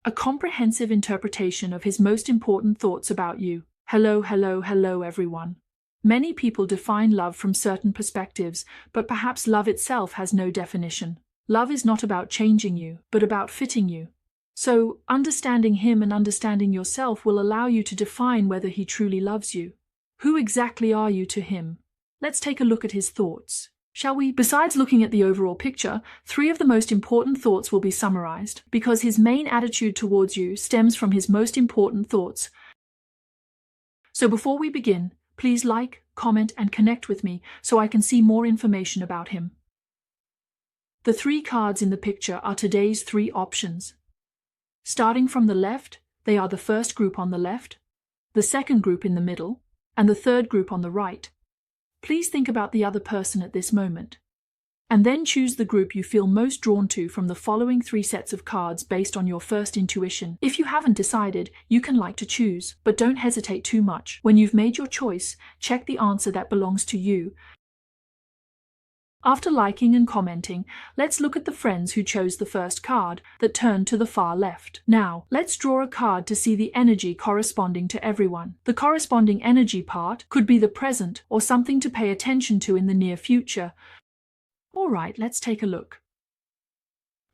A comprehensive interpretation of his most important thoughts about you. Hello, hello, hello, everyone. Many people define love from certain perspectives, but perhaps love itself has no definition. Love is not about changing you, but about fitting you. So, understanding him and understanding yourself will allow you to define whether he truly loves you. Who exactly are you to him? Let's take a look at his thoughts. Shall we? Besides looking at the overall picture, 3 of the most important thoughts will be summarized, because his main attitude towards you stems from his most important thoughts. So before we begin, please like, comment, and connect with me so I can see more information about him. The 3 cards in the picture are today's 3 options. Starting from the left, they are the first group on the left, the second group in the middle, and the third group on the right. Please think about the other person at this moment. And then choose the group you feel most drawn to from the following 3 sets of cards based on your first intuition. If you haven't decided, you can like to choose, but don't hesitate too much. When you've made your choice, check the answer that belongs to you. After liking and commenting, let's look at the friends who chose the first card that turned to the far left. Now, let's draw a card to see the energy corresponding to everyone. The corresponding energy part could be the present or something to pay attention to in the near future. Alright, let's take a look.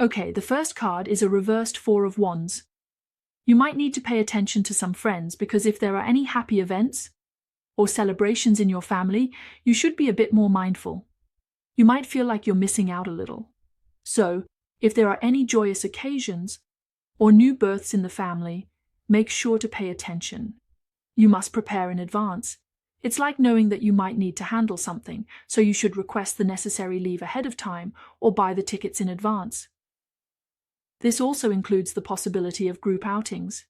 Okay, the first card is a reversed 4 of Wands. You might need to pay attention to some friends because if there are any happy events or celebrations in your family, you should be a bit more mindful. You might feel like you're missing out a little. So, if there are any joyous occasions or new births in the family, make sure to pay attention. You must prepare in advance. It's like knowing that you might need to handle something, so you should request the necessary leave ahead of time or buy the tickets in advance. This also includes the possibility of group outings.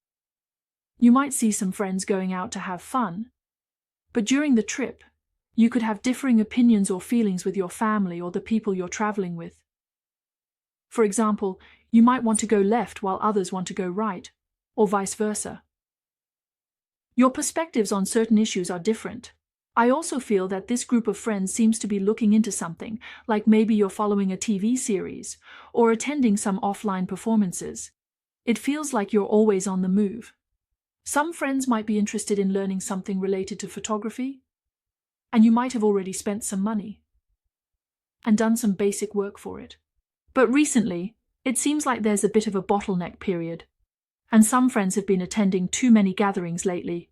You might see some friends going out to have fun, but during the trip, you could have differing opinions or feelings with your family or the people you're traveling with. For example, you might want to go left while others want to go right, or vice versa. Your perspectives on certain issues are different. I also feel that this group of friends seems to be looking into something, like maybe you're following a TV series, or attending some offline performances. It feels like you're always on the move. Some friends might be interested in learning something related to photography, and you might have already spent some money and done some basic work for it. But recently, it seems like there's a bit of a bottleneck period, and some friends have been attending too many gatherings lately,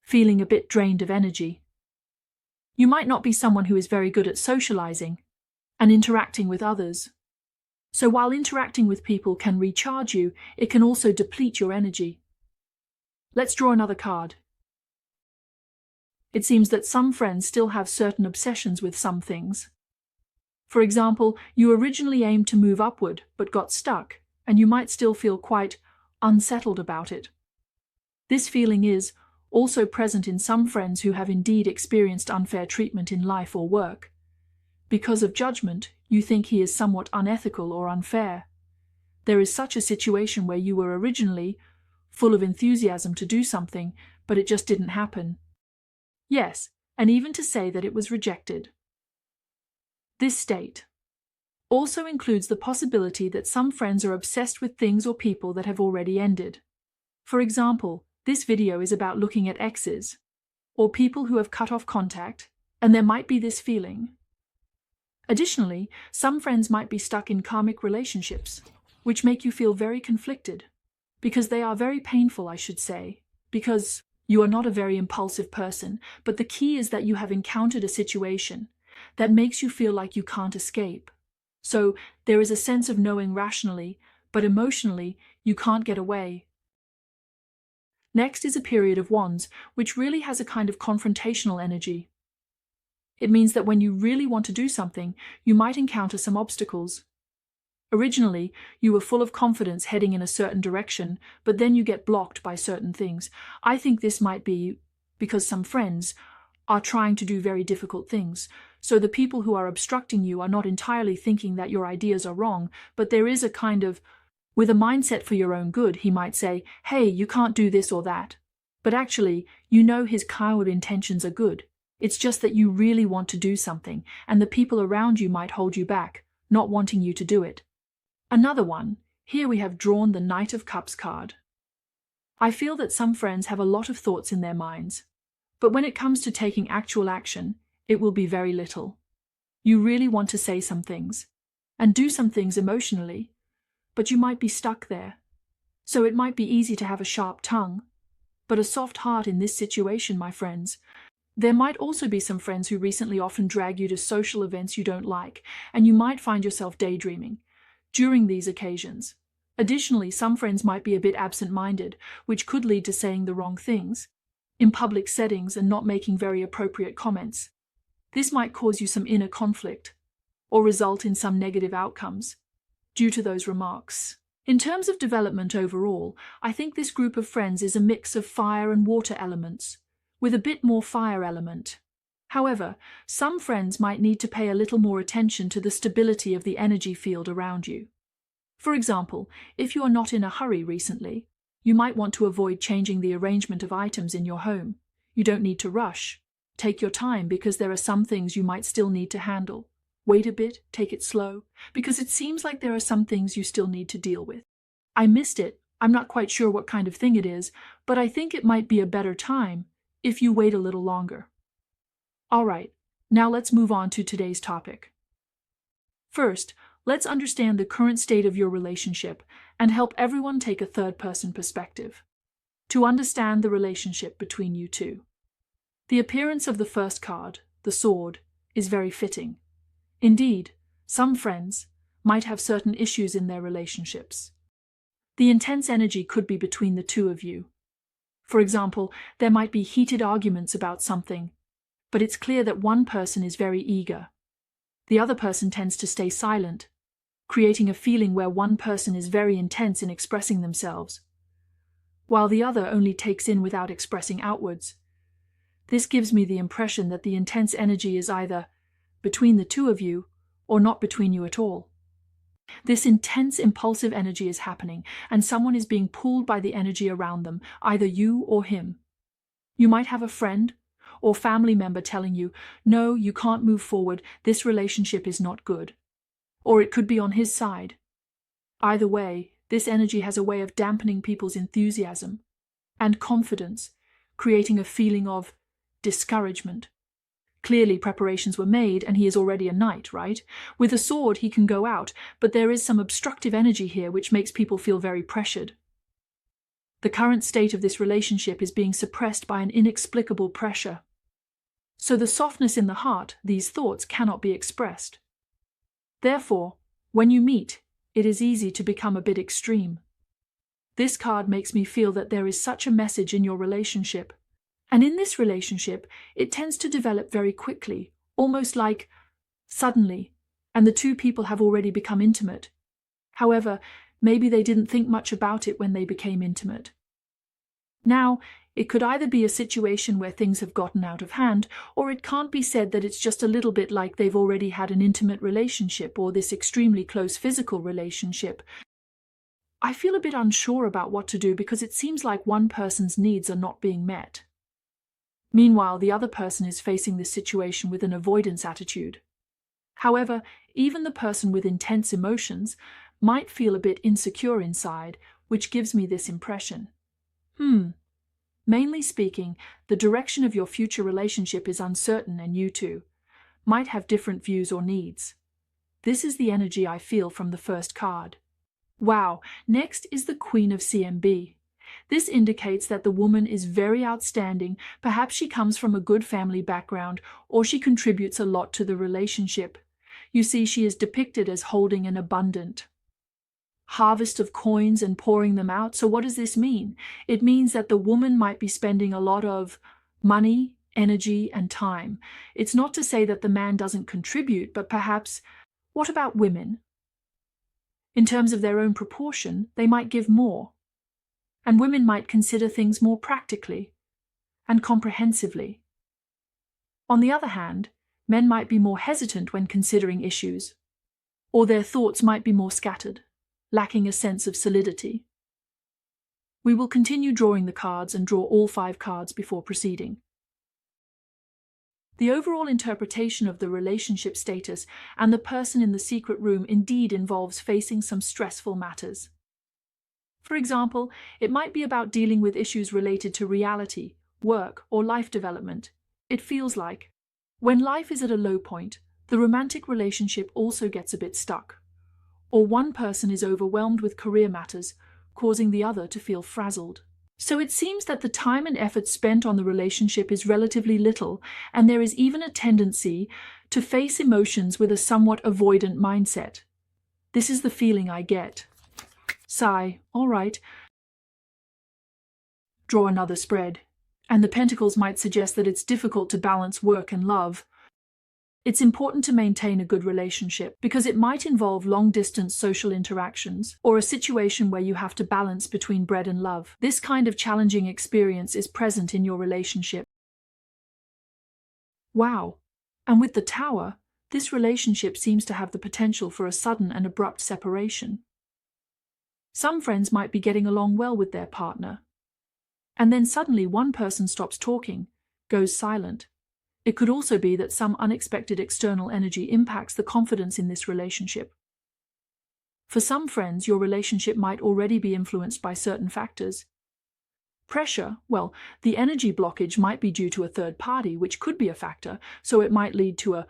feeling a bit drained of energy. You might not be someone who is very good at socializing and interacting with others. So while interacting with people can recharge you, it can also deplete your energy. Let's draw another card. It seems that some friends still have certain obsessions with some things. For example, you originally aimed to move upward but got stuck, and you might still feel quite unsettled about it. This feeling is also present in some friends who have indeed experienced unfair treatment in life or work. Because of judgment, you think he is somewhat unethical or unfair. There is such a situation where you were originally full of enthusiasm to do something, but it just didn't happen. Yes, and even to say that it was rejected. This state also includes the possibility that some friends are obsessed with things or people that have already ended. For example, this video is about looking at exes, or people who have cut off contact, and there might be this feeling. Additionally, some friends might be stuck in karmic relationships, which make you feel very conflicted, because they are very painful, I should say, because you are not a very impulsive person, but the key is that you have encountered a situation that makes you feel like you can't escape. So there is a sense of knowing rationally, but emotionally, you can't get away. Next is a period of Wands, which really has a kind of confrontational energy. It means that when you really want to do something, you might encounter some obstacles. Originally, you were full of confidence heading in a certain direction, but then you get blocked by certain things. I think this might be because some friends are trying to do very difficult things. So the people who are obstructing you are not entirely thinking that your ideas are wrong, but there is a kind of, with a mindset for your own good, he might say, hey, you can't do this or that. But actually, you know his coward intentions are good. It's just that you really want to do something, and the people around you might hold you back, not wanting you to do it. Another one Here we have drawn the Knight of Cups card. I feel that some friends have a lot of thoughts in their minds, but when it comes to taking actual action, it will be very little. You really want to say some things, and do some things emotionally, but you might be stuck there. So it might be easy to have a sharp tongue, but a soft heart in this situation, my friends. There might also be some friends who recently often drag you to social events you don't like, and you might find yourself daydreaming during these occasions. Additionally, some friends might be a bit absent-minded, which could lead to saying the wrong things in public settings and not making very appropriate comments. This might cause you some inner conflict or result in some negative outcomes due to those remarks. In terms of development overall, I think this group of friends is a mix of fire and water elements, with a bit more fire element. However, some friends might need to pay a little more attention to the stability of the energy field around you. For example, if you are not in a hurry recently, you might want to avoid changing the arrangement of items in your home. You don't need to rush. Take your time because there are some things you might still need to handle. Wait a bit, take it slow, because it seems like there are some things you still need to deal with. I missed it. I'm not quite sure what kind of thing it is, but I think it might be a better time if you wait a little longer. All right, now let's move on to today's topic. First, let's understand the current state of your relationship and help everyone take a third-person perspective to understand the relationship between you two. The appearance of the first card, the sword, is very fitting. Indeed, some friends might have certain issues in their relationships. The intense energy could be between the two of you. For example, there might be heated arguments about something, but it's clear that one person is very eager. The other person tends to stay silent, creating a feeling where one person is very intense in expressing themselves, while the other only takes in without expressing outwards. This gives me the impression that the intense energy is either between the two of you or not between you at all. This intense impulsive energy is happening, and someone is being pulled by the energy around them, either you or him. You might have a friend or family member telling you, no, you can't move forward, this relationship is not good. Or it could be on his side. Either way, this energy has a way of dampening people's enthusiasm and confidence, creating a feeling of discouragement. Clearly, preparations were made, and he is already a knight, right? With a sword, he can go out, but there is some obstructive energy here which makes people feel very pressured. The current state of this relationship is being suppressed by an inexplicable pressure. So the softness in the heart, these thoughts, cannot be expressed. Therefore, when you meet, it is easy to become a bit extreme. This card makes me feel that there is such a message in your relationship. And in this relationship, it tends to develop very quickly, almost like suddenly, and the two people have already become intimate. However, maybe they didn't think much about it when they became intimate. Now, it could either be a situation where things have gotten out of hand, or it can't be said that it's just a little bit like they've already had an intimate relationship or this extremely close physical relationship. I feel a bit unsure about what to do because it seems like one person's needs are not being met. Meanwhile, the other person is facing this situation with an avoidance attitude. However, even the person with intense emotions might feel a bit insecure inside, which gives me this impression. Mainly speaking, the direction of your future relationship is uncertain, and you two might have different views or needs. This is the energy I feel from the first card. Wow, next is the Queen of CMB. This indicates that the woman is very outstanding. Perhaps she comes from a good family background, or she contributes a lot to the relationship. You see, she is depicted as holding an abundant harvest of coins and pouring them out. So what does this mean? It means that the woman might be spending a lot of money, energy, and time. It's not to say that the man doesn't contribute, but perhaps, what about women? In terms of their own proportion, they might give more. And women might consider things more practically and comprehensively. On the other hand, men might be more hesitant when considering issues, or their thoughts might be more scattered, lacking a sense of solidity. We will continue drawing the cards and draw all 5 cards before proceeding. The overall interpretation of the relationship status and the person in the secret room indeed involves facing some stressful matters. For example, it might be about dealing with issues related to reality, work, or life development. It feels like when life is at a low point, the romantic relationship also gets a bit stuck. Or one person is overwhelmed with career matters, causing the other to feel frazzled. So it seems that the time and effort spent on the relationship is relatively little, and there is even a tendency to face emotions with a somewhat avoidant mindset. This is the feeling I get. Sigh, all right. Draw another spread. And the pentacles might suggest that it's difficult to balance work and love. It's important to maintain a good relationship because it might involve long-distance social interactions or a situation where you have to balance between bread and love. This kind of challenging experience is present in your relationship. Wow. And with the Tower, this relationship seems to have the potential for a sudden and abrupt separation. Some friends might be getting along well with their partner, and then suddenly one person stops talking, goes silent. It could also be that some unexpected external energy impacts the confidence in this relationship. For some friends, your relationship might already be influenced by certain factors. Pressure, well, the energy blockage might be due to a third party, which could be a factor, so it might lead to a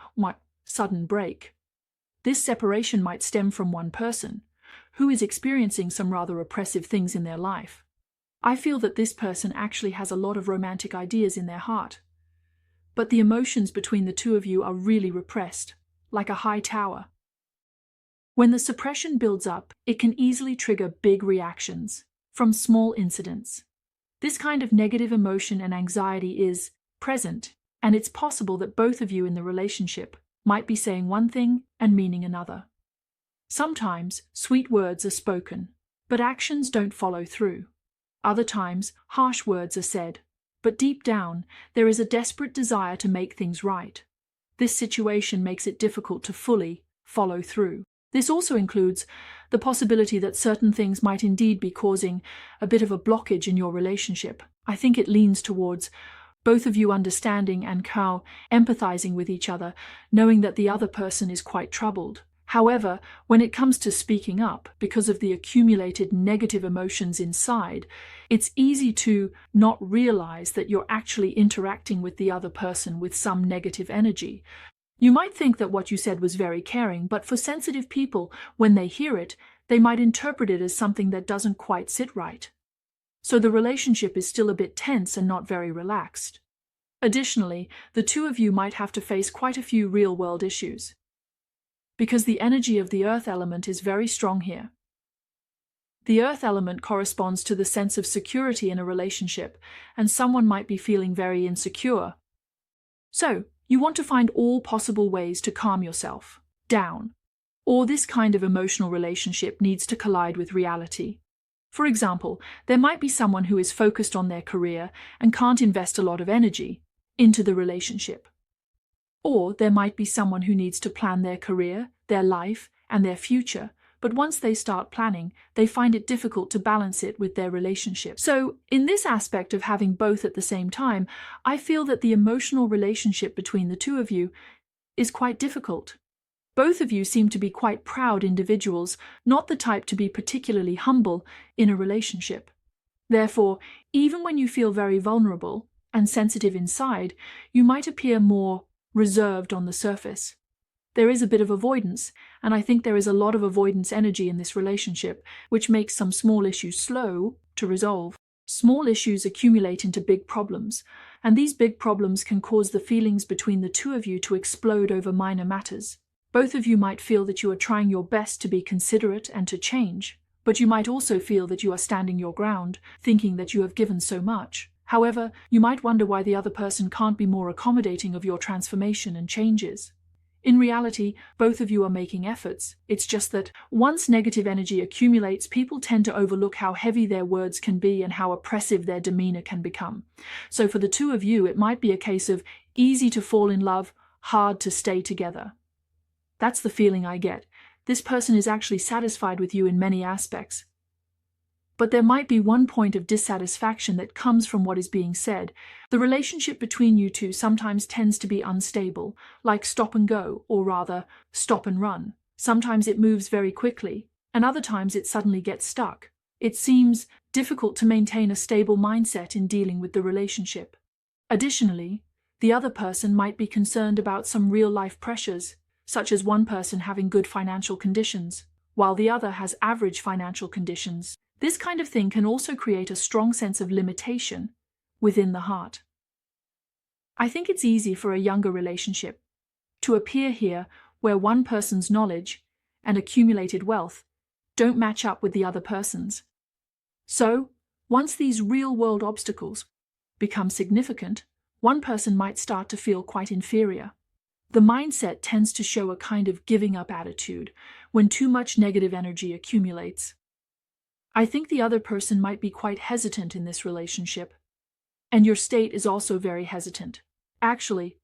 sudden break. This separation might stem from one person, who is experiencing some rather oppressive things in their life. I feel that this person actually has a lot of romantic ideas in their heart. But the emotions between the two of you are really repressed, like a high tower. When the suppression builds up, it can easily trigger big reactions from small incidents. This kind of negative emotion and anxiety is present, and it's possible that both of you in the relationship might be saying one thing and meaning another. Sometimes sweet words are spoken, but actions don't follow through. Other times, harsh words are said, but deep down, there is a desperate desire to make things right. This situation makes it difficult to fully follow through. This also includes the possibility that certain things might indeed be causing a bit of a blockage in your relationship. I think it leans towards both of you understanding and empathizing with each other, knowing that the other person is quite troubled. However, when it comes to speaking up, because of the accumulated negative emotions inside, it's easy to not realize that you're actually interacting with the other person with some negative energy. You might think that what you said was very caring, but for sensitive people, when they hear it, they might interpret it as something that doesn't quite sit right. So the relationship is still a bit tense and not very relaxed. Additionally, the two of you might have to face quite a few real-world issues, because the energy of the earth element is very strong here. The earth element corresponds to the sense of security in a relationship, and someone might be feeling very insecure. So, you want to find all possible ways to calm yourself down, or this kind of emotional relationship needs to collide with reality. For example, there might be someone who is focused on their career and can't invest a lot of energy into the relationship. Or there might be someone who needs to plan their career, their life, and their future, but once they start planning, they find it difficult to balance it with their relationship. So, in this aspect of having both at the same time, I feel that the emotional relationship between the two of you is quite difficult. Both of you seem to be quite proud individuals, not the type to be particularly humble in a relationship. Therefore, even when you feel very vulnerable and sensitive inside, you might appear more reserved on the surface. There is a bit of avoidance, and I think there is a lot of avoidance energy in this relationship, which makes some small issues slow to resolve. Small issues accumulate into big problems, and these big problems can cause the feelings between the two of you to explode over minor matters. Both of you might feel that you are trying your best to be considerate and to change, but you might also feel that you are standing your ground, thinking that you have given so much. However, you might wonder why the other person can't be more accommodating of your transformation and changes. In reality, both of you are making efforts. It's just that once negative energy accumulates, people tend to overlook how heavy their words can be and how oppressive their demeanor can become. So for the two of you, it might be a case of easy to fall in love, hard to stay together. That's the feeling I get. This person is actually satisfied with you in many aspects. But there might be one point of dissatisfaction that comes from what is being said. The relationship between you two sometimes tends to be unstable, like stop and go, or rather, stop and run. Sometimes it moves very quickly, and other times it suddenly gets stuck. It seems difficult to maintain a stable mindset in dealing with the relationship. Additionally, the other person might be concerned about some real-life pressures, such as one person having good financial conditions, while the other has average financial conditions. This kind of thing can also create a strong sense of limitation within the heart. I think it's easy for a younger relationship to appear here where one person's knowledge and accumulated wealth don't match up with the other person's. So, once these real-world obstacles become significant, one person might start to feel quite inferior. The mindset tends to show a kind of giving up attitude when too much negative energy accumulates. I think the other person might be quite hesitant in this relationship, and your state is also very hesitant. Actually,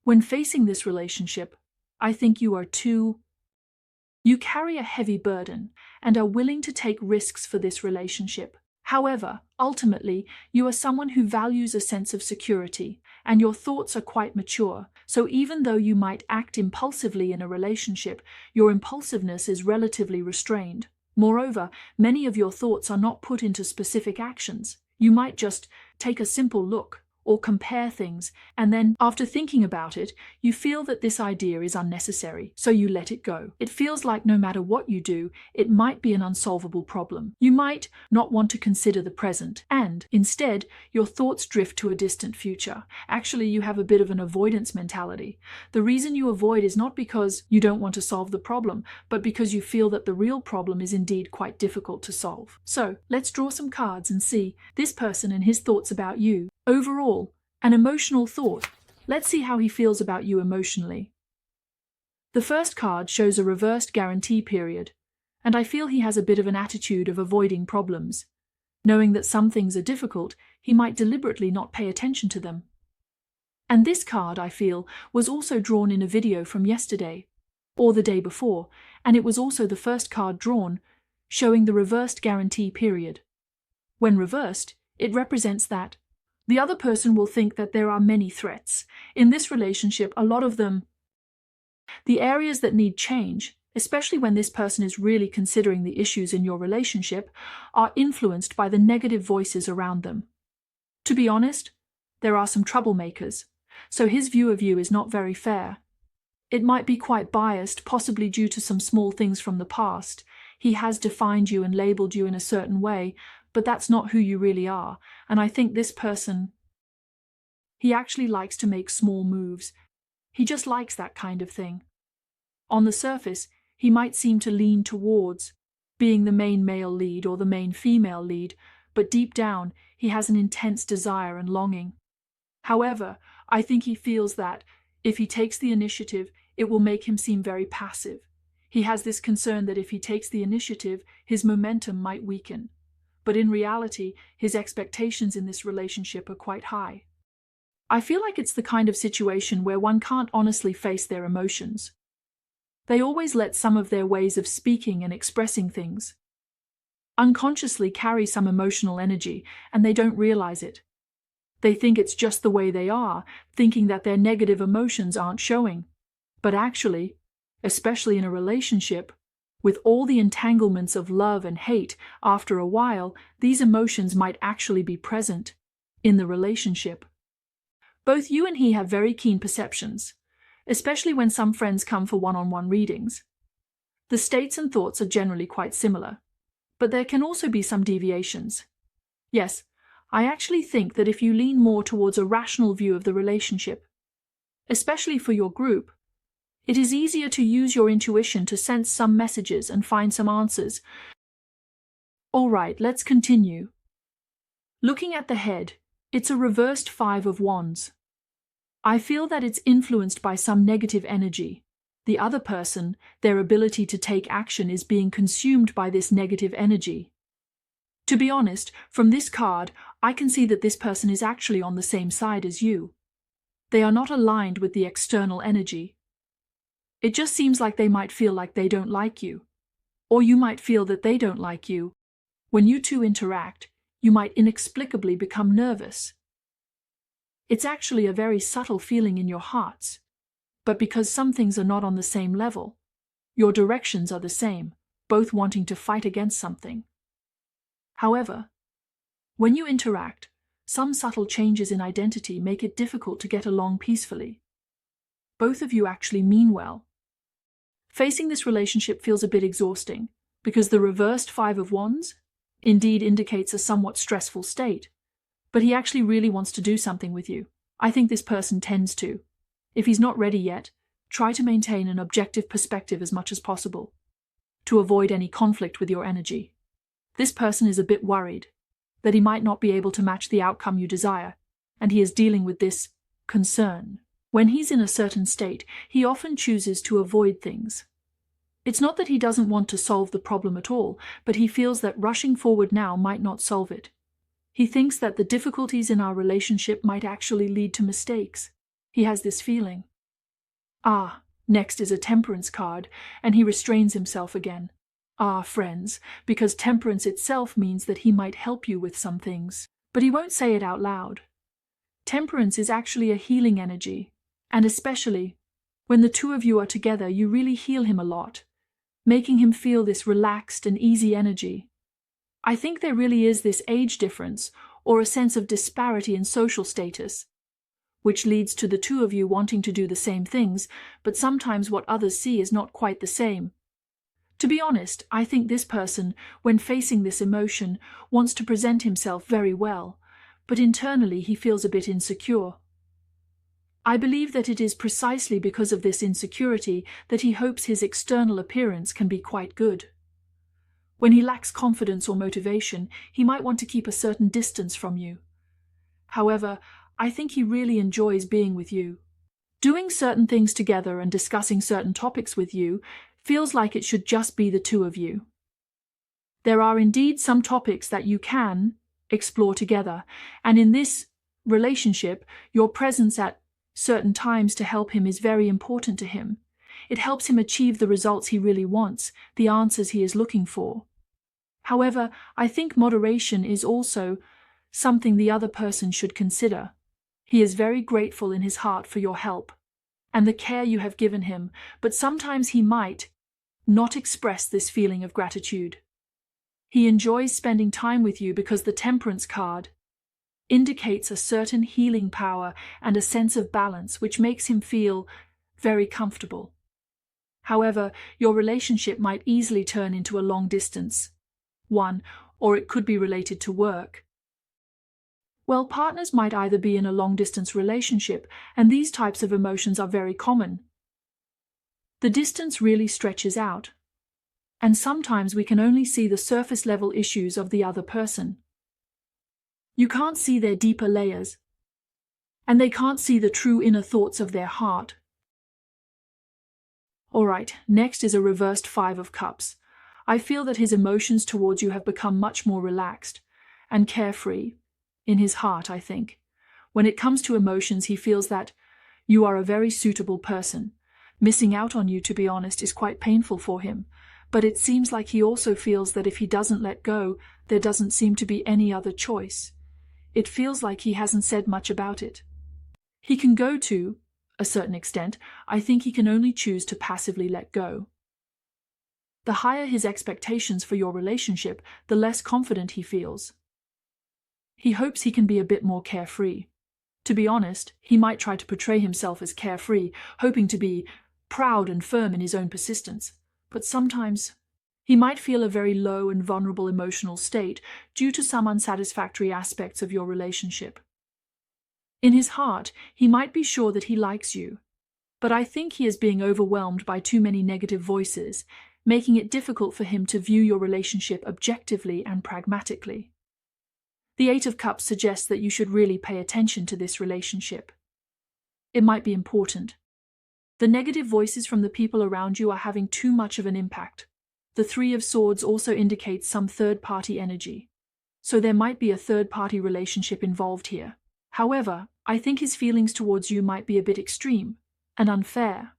when facing this relationship, I think you carry a heavy burden and are willing to take risks for this relationship. However, ultimately, you are someone who values a sense of security, and your thoughts are quite mature, so even though you might act impulsively in a relationship, your impulsiveness is relatively restrained. Moreover, many of your thoughts are not put into specific actions. You might just take a simple look or compare things, and then, after thinking about it, you feel that this idea is unnecessary, so you let it go. It feels like no matter what you do, it might be an unsolvable problem. You might not want to consider the present, and, instead, your thoughts drift to a distant future. Actually, you have a bit of an avoidance mentality. The reason you avoid is not because you don't want to solve the problem, but because you feel that the real problem is indeed quite difficult to solve. So, let's draw some cards and see this person and his thoughts about you. Overall, an emotional thought. Let's see how he feels about you emotionally. The first card shows a reversed guarantee period, and I feel he has a bit of an attitude of avoiding problems. Knowing that some things are difficult, he might deliberately not pay attention to them. And this card, I feel, was also drawn in a video from yesterday, or the day before, and it was also the first card drawn, showing the reversed guarantee period. When reversed, it represents that the other person will think that there are many threats. In this relationship, a lot of them, the areas that need change, especially when this person is really considering the issues in your relationship, are influenced by the negative voices around them. To be honest, there are some troublemakers, so his view of you is not very fair. It might be quite biased, possibly due to some small things from the past. He has defined you and labeled you in a certain way, but that's not who you really are, and I think this person, he actually likes to make small moves. He just likes that kind of thing. On the surface, he might seem to lean towards being the main male lead or the main female lead, but deep down, he has an intense desire and longing. However, I think he feels that, if he takes the initiative, it will make him seem very passive. He has this concern that if he takes the initiative, his momentum might weaken. But in reality, his expectations in this relationship are quite high. I feel like it's the kind of situation where one can't honestly face their emotions. They always let some of their ways of speaking and expressing things unconsciously carry some emotional energy, and they don't realize it. They think it's just the way they are, thinking that their negative emotions aren't showing. But actually, especially in a relationship, with all the entanglements of love and hate, after a while, these emotions might actually be present in the relationship. Both you and he have very keen perceptions, especially when some friends come for one-on-one readings. The states and thoughts are generally quite similar, but there can also be some deviations. Yes, I actually think that if you lean more towards a rational view of the relationship, especially for your group, it is easier to use your intuition to sense some messages and find some answers. All right, let's continue. Looking at the head, it's a reversed 5 of Wands. I feel that it's influenced by some negative energy. The other person, their ability to take action is being consumed by this negative energy. To be honest, from this card, I can see that this person is actually on the same side as you. They are not aligned with the external energy. It just seems like they might feel like they don't like you, or you might feel that they don't like you. When you two interact, you might inexplicably become nervous. It's actually a very subtle feeling in your hearts, but because some things are not on the same level, your directions are the same, both wanting to fight against something. However, when you interact, some subtle changes in identity make it difficult to get along peacefully. Both of you actually mean well. Facing this relationship feels a bit exhausting, because the reversed Five of Wands indeed indicates a somewhat stressful state, but he actually really wants to do something with you. I think this person tends to. If he's not ready yet, try to maintain an objective perspective as much as possible, to avoid any conflict with your energy. This person is a bit worried that he might not be able to match the outcome you desire, and he is dealing with this concern. When he's in a certain state, he often chooses to avoid things. It's not that he doesn't want to solve the problem at all, but he feels that rushing forward now might not solve it. He thinks that the difficulties in our relationship might actually lead to mistakes. He has this feeling. Next is a Temperance card, and he restrains himself again. Friends, because temperance itself means that he might help you with some things, but he won't say it out loud. Temperance is actually a healing energy, and especially when the two of you are together, you really heal him a lot, making him feel this relaxed and easy energy. I think there really is this age difference, or a sense of disparity in social status, which leads to the two of you wanting to do the same things, but sometimes what others see is not quite the same. To be honest, I think this person, when facing this emotion, wants to present himself very well, but internally he feels a bit insecure. I believe that it is precisely because of this insecurity that he hopes his external appearance can be quite good. When he lacks confidence or motivation, he might want to keep a certain distance from you. However, I think he really enjoys being with you. Doing certain things together and discussing certain topics with you feels like it should just be the two of you. There are indeed some topics that you can explore together, and in this relationship, your presence at certain times to help him is very important to him. It helps him achieve the results he really wants, the answers he is looking for. However, I think moderation is also something the other person should consider. He is very grateful in his heart for your help and the care you have given him, but sometimes he might not express this feeling of gratitude. He enjoys spending time with you because the Temperance card indicates a certain healing power and a sense of balance which makes him feel very comfortable. However, your relationship might easily turn into a long-distance one, or it could be related to work. Well, partners might either be in a long-distance relationship, and these types of emotions are very common. The distance really stretches out, and sometimes we can only see the surface-level issues of the other person. You can't see their deeper layers, and they can't see the true inner thoughts of their heart. Alright, next is a reversed Five of Cups. I feel that his emotions towards you have become much more relaxed and carefree in his heart, I think. When it comes to emotions, he feels that you are a very suitable person. Missing out on you, to be honest, is quite painful for him, but it seems like he also feels that if he doesn't let go, there doesn't seem to be any other choice. It feels like he hasn't said much about it. He can go to a certain extent. I think he can only choose to passively let go. The higher his expectations for your relationship, the less confident he feels. He hopes he can be a bit more carefree. To be honest, he might try to portray himself as carefree, hoping to be proud and firm in his own persistence. But sometimes he might feel a very low and vulnerable emotional state due to some unsatisfactory aspects of your relationship. In his heart, he might be sure that he likes you, but I think he is being overwhelmed by too many negative voices, making it difficult for him to view your relationship objectively and pragmatically. The Eight of Cups suggests that you should really pay attention to this relationship. It might be important. The negative voices from the people around you are having too much of an impact. The Three of Swords also indicates some third-party energy, so there might be a third-party relationship involved here. However, I think his feelings towards you might be a bit extreme and unfair.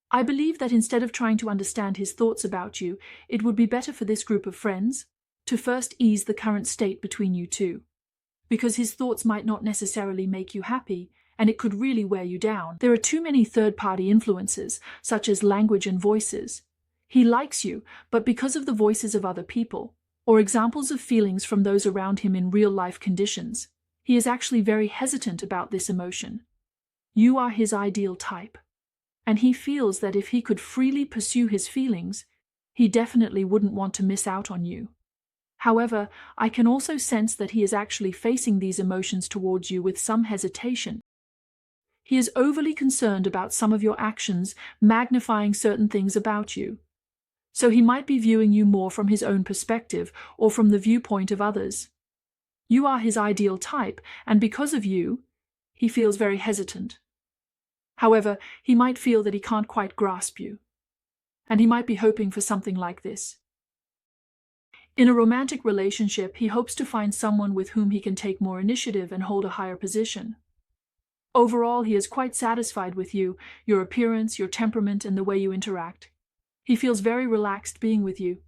I believe that instead of trying to understand his thoughts about you, it would be better for this group of friends to first ease the current state between you two, because his thoughts might not necessarily make you happy, and it could really wear you down. There are too many third-party influences, such as language and voices. He likes you, but because of the voices of other people, or examples of feelings from those around him in real-life conditions. He is actually very hesitant about this emotion. You are his ideal type, and he feels that if he could freely pursue his feelings, he definitely wouldn't want to miss out on you. However, I can also sense that he is actually facing these emotions towards you with some hesitation. He is overly concerned about some of your actions, magnifying certain things about you. So he might be viewing you more from his own perspective or from the viewpoint of others. You are his ideal type, and because of you, he feels very hesitant. However, he might feel that he can't quite grasp you, and he might be hoping for something like this. In a romantic relationship, he hopes to find someone with whom he can take more initiative and hold a higher position. Overall, he is quite satisfied with you, your appearance, your temperament, and the way you interact. He feels very relaxed being with you.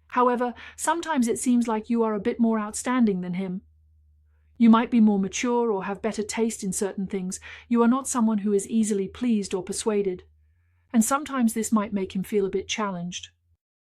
However, sometimes it seems like you are a bit more outstanding than him. You might be more mature or have better taste in certain things. You are not someone who is easily pleased or persuaded, and sometimes this might make him feel a bit challenged.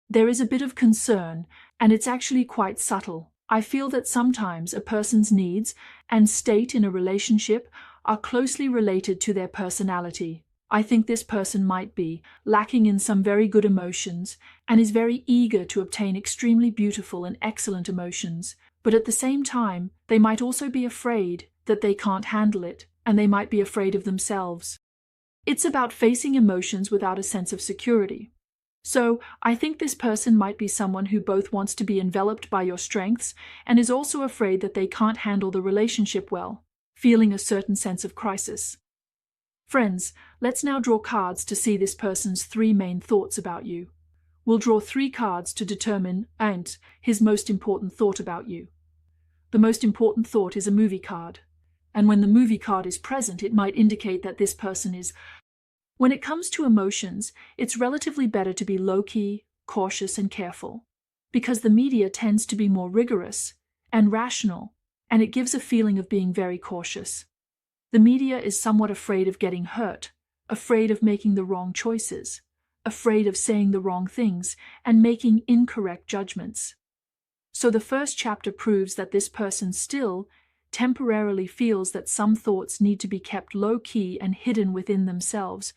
There is a bit of concern, and it's actually quite subtle. I feel that sometimes a person's needs and state in a relationship are closely related to their personality. I think this person might be lacking in some very good emotions and is very eager to obtain extremely beautiful and excellent emotions, but at the same time, they might also be afraid that they can't handle it, and they might be afraid of themselves. It's about facing emotions without a sense of security. So, I think this person might be someone who both wants to be enveloped by your strengths and is also afraid that they can't handle the relationship well, feeling a certain sense of crisis. Friends, let's now draw cards to see this person's 3 main thoughts about you. We'll draw 3 cards to determine his most important thought about you. The most important thought is a movie card, and when the movie card is present, it might indicate that this person is. When it comes to emotions, it's relatively better to be low-key, cautious, and careful, because the media tends to be more rigorous and rational, and it gives a feeling of being very cautious. The media is somewhat afraid of getting hurt, afraid of making the wrong choices, afraid of saying the wrong things, and making incorrect judgments. So the first chapter proves that this person still temporarily feels that some thoughts need to be kept low-key and hidden within themselves.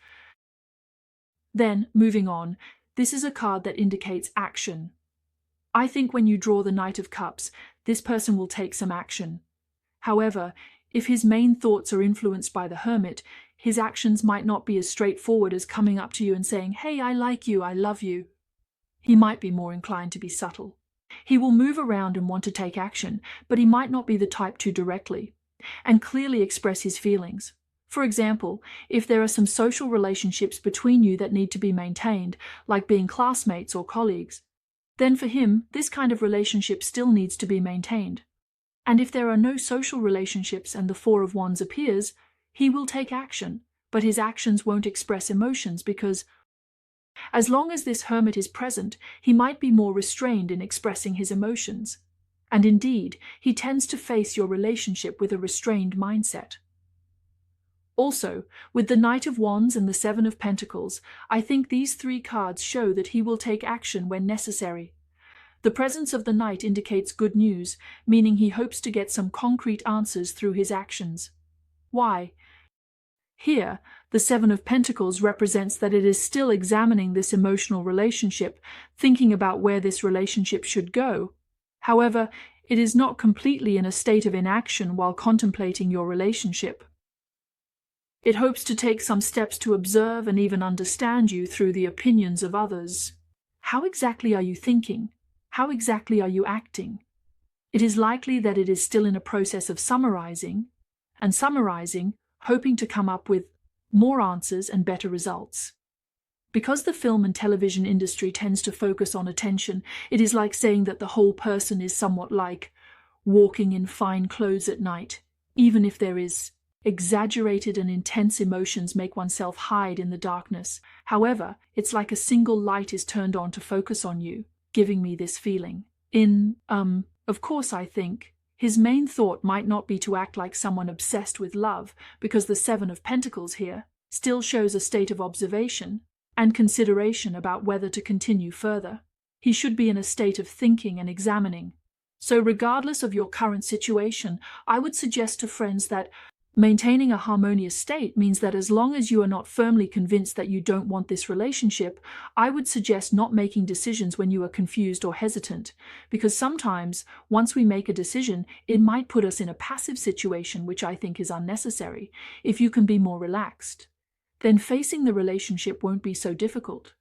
Then, moving on, this is a card that indicates action. I think when you draw the Knight of Cups, this person will take some action. However, if his main thoughts are influenced by the Hermit, his actions might not be as straightforward as coming up to you and saying, "Hey, I like you, I love you." He might be more inclined to be subtle. He will move around and want to take action, but he might not be the type to directly and clearly express his feelings. For example, if there are some social relationships between you that need to be maintained, like being classmates or colleagues, then for him, this kind of relationship still needs to be maintained. And if there are no social relationships and the 4 of Wands appears, he will take action, but his actions won't express emotions because as long as this Hermit is present, he might be more restrained in expressing his emotions. And indeed, he tends to face your relationship with a restrained mindset. Also, with the Knight of Wands and the 7 of Pentacles, I think these 3 cards show that he will take action when necessary. The presence of the Knight indicates good news, meaning he hopes to get some concrete answers through his actions. Why? Here, the 7 of Pentacles represents that it is still examining this emotional relationship, thinking about where this relationship should go. However, it is not completely in a state of inaction while contemplating your relationship. It hopes to take some steps to observe and even understand you through the opinions of others. How exactly are you thinking? How exactly are you acting? It is likely that it is still in a process of summarizing, hoping to come up with more answers and better results. Because the film and television industry tends to focus on attention, it is like saying that the whole person is somewhat like walking in fine clothes at night, even if there is exaggerated and intense emotions make oneself hide in the darkness. However, it's like a single light is turned on to focus on you, giving me this feeling. Of course, I think his main thought might not be to act like someone obsessed with love, because the 7 of Pentacles here still shows a state of observation and consideration about whether to continue further. He should be in a state of thinking and examining. So regardless of your current situation, I would suggest to friends that maintaining a harmonious state means that as long as you are not firmly convinced that you don't want this relationship, I would suggest not making decisions when you are confused or hesitant, because sometimes, once we make a decision, it might put us in a passive situation, which I think is unnecessary. If you can be more relaxed, then facing the relationship won't be so difficult.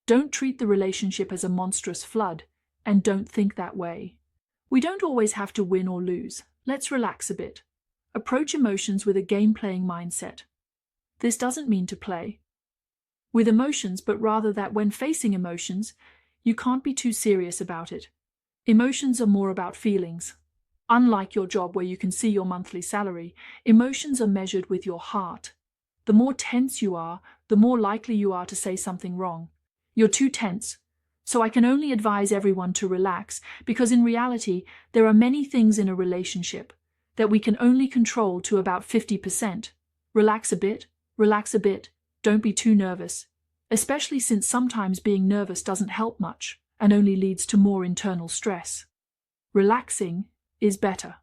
Don't treat the relationship as a monstrous flood, and don't think that way. We don't always have to win or lose. Let's relax a bit. Approach emotions with a game-playing mindset. This doesn't mean to play with emotions, but rather that when facing emotions, you can't be too serious about it. Emotions are more about feelings. Unlike your job where you can see your monthly salary, emotions are measured with your heart. The more tense you are, the more likely you are to say something wrong. You're too tense. So I can only advise everyone to relax, because in reality, there are many things in a relationship that we can only control to about 50%. Relax a bit, don't be too nervous, especially since sometimes being nervous doesn't help much and only leads to more internal stress. Relaxing is better.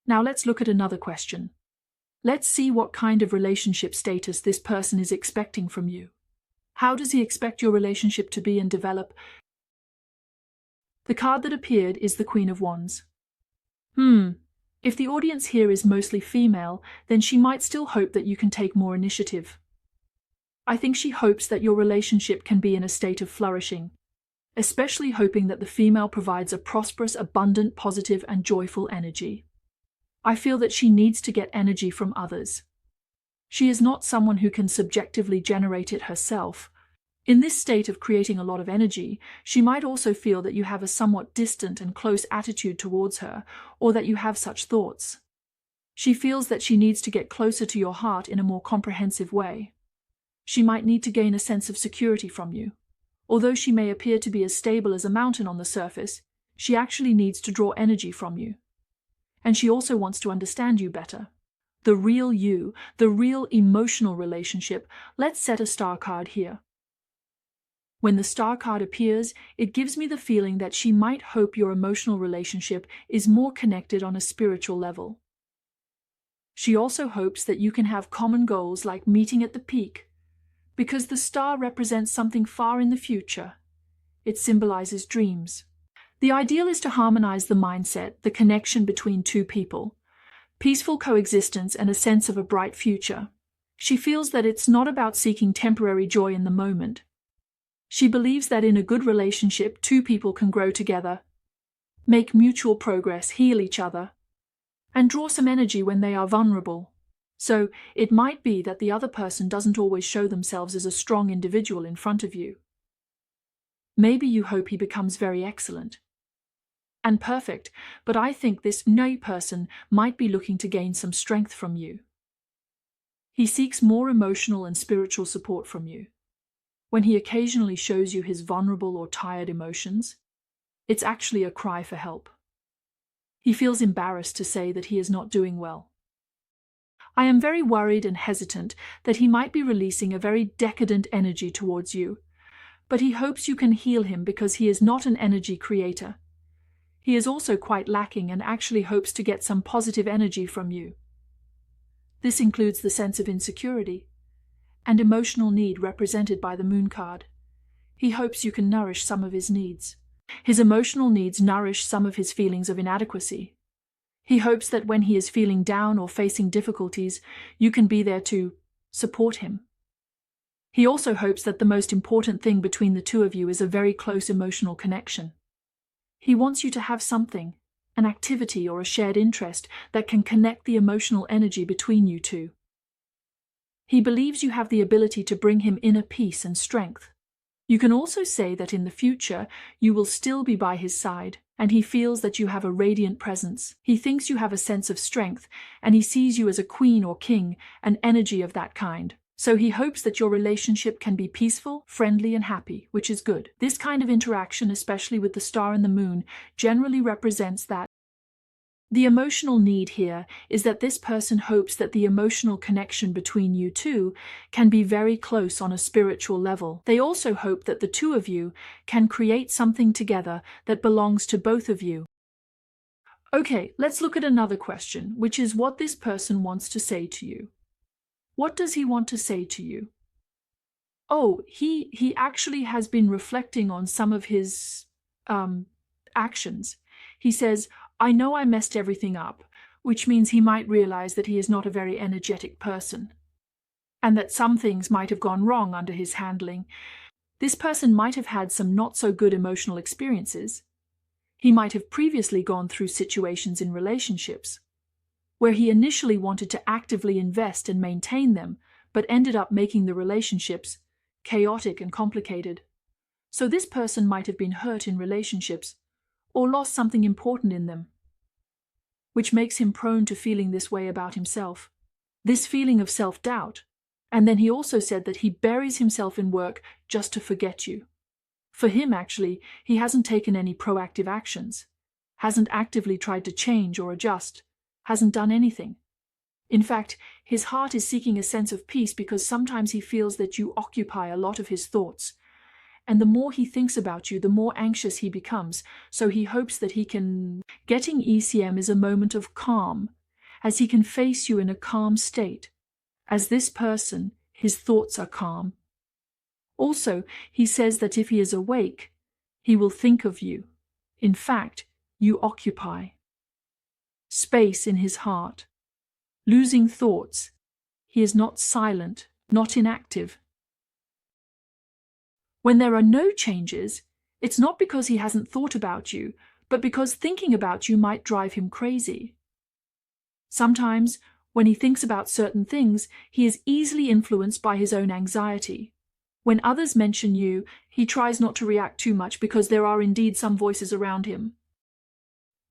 Now let's look at another question. Let's see what kind of relationship status this person is expecting from you. How does he expect your relationship to be and develop? The card that appeared is the Queen of Wands. If the audience here is mostly female, then she might still hope that you can take more initiative. I think she hopes that your relationship can be in a state of flourishing, especially hoping that the female provides a prosperous, abundant, positive, and joyful energy. I feel that she needs to get energy from others. She is not someone who can subjectively generate it herself. In this state of creating a lot of energy, she might also feel that you have a somewhat distant and close attitude towards her, or that you have such thoughts. She feels that she needs to get closer to your heart in a more comprehensive way. She might need to gain a sense of security from you. Although she may appear to be as stable as a mountain on the surface, she actually needs to draw energy from you. And she also wants to understand you better. The real you, the real emotional relationship. Let's set a star card here. When the star card appears, it gives me the feeling that she might hope your emotional relationship is more connected on a spiritual level. She also hopes that you can have common goals like meeting at the peak, because the star represents something far in the future. It symbolizes dreams. The ideal is to harmonize the mindset, the connection between two people, peaceful coexistence, and a sense of a bright future. She feels that it's not about seeking temporary joy in the moment. She believes that in a good relationship, two people can grow together, make mutual progress, heal each other, and draw some energy when they are vulnerable. So it might be that the other person doesn't always show themselves as a strong individual in front of you. Maybe you hope he becomes very excellent and perfect, but I think this new person might be looking to gain some strength from you. He seeks more emotional and spiritual support from you. When he occasionally shows you his vulnerable or tired emotions, it's actually a cry for help. He feels embarrassed to say that he is not doing well. I am very worried and hesitant that he might be releasing a very decadent energy towards you, but he hopes you can heal him because he is not an energy creator. He is also quite lacking and actually hopes to get some positive energy from you. This includes the sense of insecurity and emotional need represented by the Moon card. He hopes you can nourish some of his needs. His emotional needs nourish some of his feelings of inadequacy. He hopes that when he is feeling down or facing difficulties, you can be there to support him. He also hopes that the most important thing between the two of you is a very close emotional connection. He wants you to have something, an activity or a shared interest that can connect the emotional energy between you two. He believes you have the ability to bring him inner peace and strength. You can also say that in the future you will still be by his side, and he feels that you have a radiant presence. He thinks you have a sense of strength, and he sees you as a queen or king, an energy of that kind. So he hopes that your relationship can be peaceful, friendly, and happy, which is good. This kind of interaction, especially with the star and the moon, generally represents that The emotional need here is that this person hopes that the emotional connection between you two can be very close on a spiritual level. They also hope that the two of you can create something together that belongs to both of you. Okay, let's look at another question, which is what this person wants to say to you. What does he want to say to you? Oh, he actually has been reflecting on some of his actions. He says, I know I messed everything up, which means he might realize that he is not a very energetic person, and that some things might have gone wrong under his handling. This person might have had some not so good emotional experiences. He might have previously gone through situations in relationships where he initially wanted to actively invest and maintain them, but ended up making the relationships chaotic and complicated. So this person might have been hurt in relationships or lost something important in them, which makes him prone to feeling this way about himself. This feeling of self-doubt. And then he also said that he buries himself in work just to forget you. For him, actually, he hasn't taken any proactive actions, hasn't actively tried to change or adjust, hasn't done anything. In fact, his heart is seeking a sense of peace because sometimes he feels that you occupy a lot of his thoughts. And the more he thinks about you, the more anxious he becomes, so he hopes that he can... Getting ECM is a moment of calm, as he can face you in a calm state. As this person, his thoughts are calm. Also, he says that if he is awake, he will think of you. In fact, you occupy space in his heart. Losing thoughts. He is not silent, not inactive. When there are no changes, it's not because he hasn't thought about you, but because thinking about you might drive him crazy. Sometimes, when he thinks about certain things, he is easily influenced by his own anxiety. When others mention you, he tries not to react too much because there are indeed some voices around him.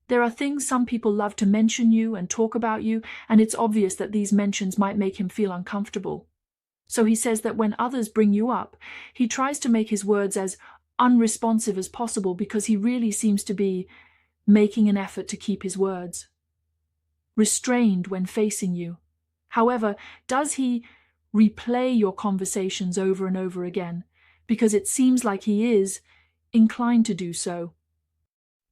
There are things some people love to mention you and talk about you, and it's obvious that these mentions might make him feel uncomfortable. So he says that when others bring you up, he tries to make his words as unresponsive as possible because he really seems to be making an effort to keep his words. Restrained when facing you. However, does he replay your conversations over and over again? Because it seems like he is inclined to do so.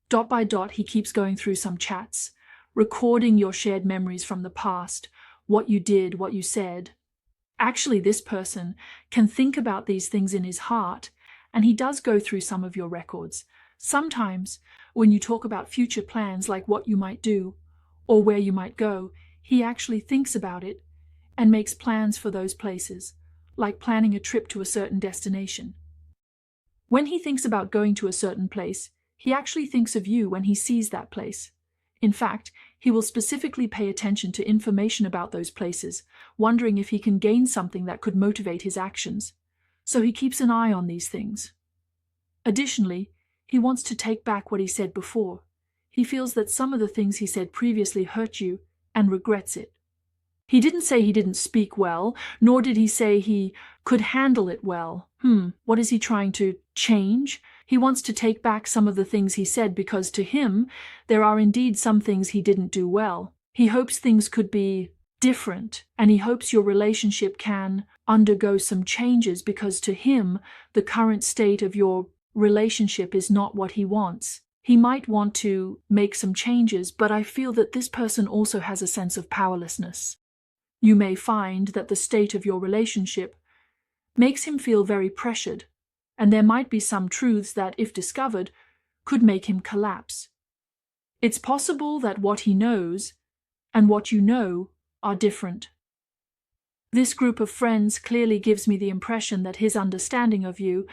Dot by dot, he keeps going through some chats, recording your shared memories from the past, what you did, what you said. Actually, this person can think about these things in his heart, and he does go through some of your records. Sometimes, when you talk about future plans like what you might do, or where you might go, he actually thinks about it and makes plans for those places, like planning a trip to a certain destination. When he thinks about going to a certain place, he actually thinks of you when he sees that place. In fact, he will specifically pay attention to information about those places, wondering if he can gain something that could motivate his actions. So he keeps an eye on these things. Additionally, he wants to take back what he said before. He feels that some of the things he said previously hurt you and regrets it. He didn't say he didn't speak well, nor did he say he could handle it well. What is he trying to change? He wants to take back some of the things he said because to him, there are indeed some things he didn't do well. He hopes things could be different, and he hopes your relationship can undergo some changes because to him, the current state of your relationship is not what he wants. He might want to make some changes, but I feel that this person also has a sense of powerlessness. You may find that the state of your relationship makes him feel very pressured, and there might be some truths that, if discovered, could make him collapse. It's possible that what he knows and what you know are different. This group of friends clearly gives me the impression that his understanding of you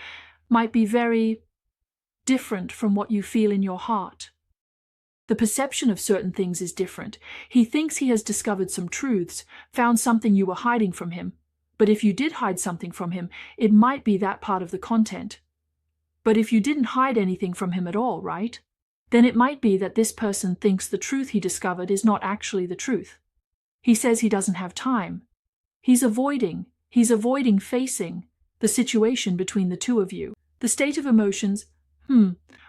might be very different from what you feel in your heart. The perception of certain things is different. He thinks he has discovered some truths, found something you were hiding from him. But if you did hide something from him, it might be that part of the content. But if you didn't hide anything from him at all, right? Then it might be that this person thinks the truth he discovered is not actually the truth. He says he doesn't have time. He's avoiding facing the situation between the two of you. The state of emotions,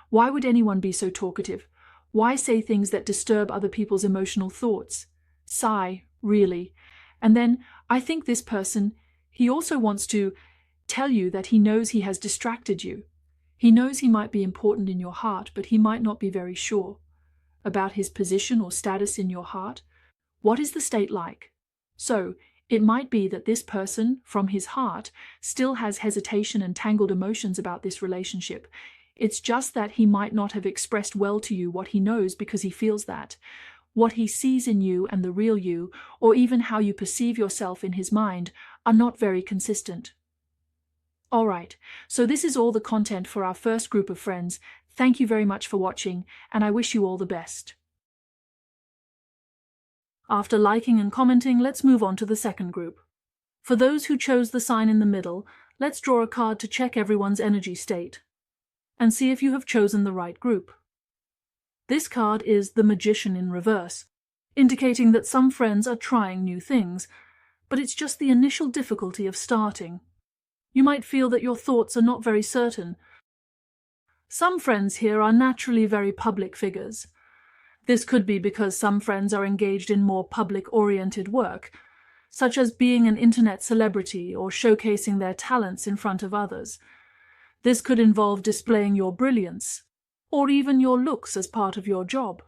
why would anyone be so talkative? Why say things that disturb other people's emotional thoughts? Sigh, really. And then, I think this person, he also wants to tell you that he knows he has distracted you. He knows he might be important in your heart, but he might not be very sure about his position or status in your heart. What is the state like? So, it might be that this person, from his heart, still has hesitation and tangled emotions about this relationship. It's just that he might not have expressed well to you what he knows because he feels that. What he sees in you and the real you, or even how you perceive yourself in his mind, are not very consistent. Alright, so this is all the content for our first group of friends. Thank you very much for watching, and I wish you all the best. After liking and commenting, let's move on to the second group. For those who chose the sign in the middle, let's draw a card to check everyone's energy state and see if you have chosen the right group. This card is the Magician in reverse, indicating that some friends are trying new things, but it's just the initial difficulty of starting. You might feel that your thoughts are not very certain. Some friends here are naturally very public figures. This could be because some friends are engaged in more public-oriented work, such as being an internet celebrity or showcasing their talents in front of others. This could involve displaying your brilliance, or even your looks as part of your job.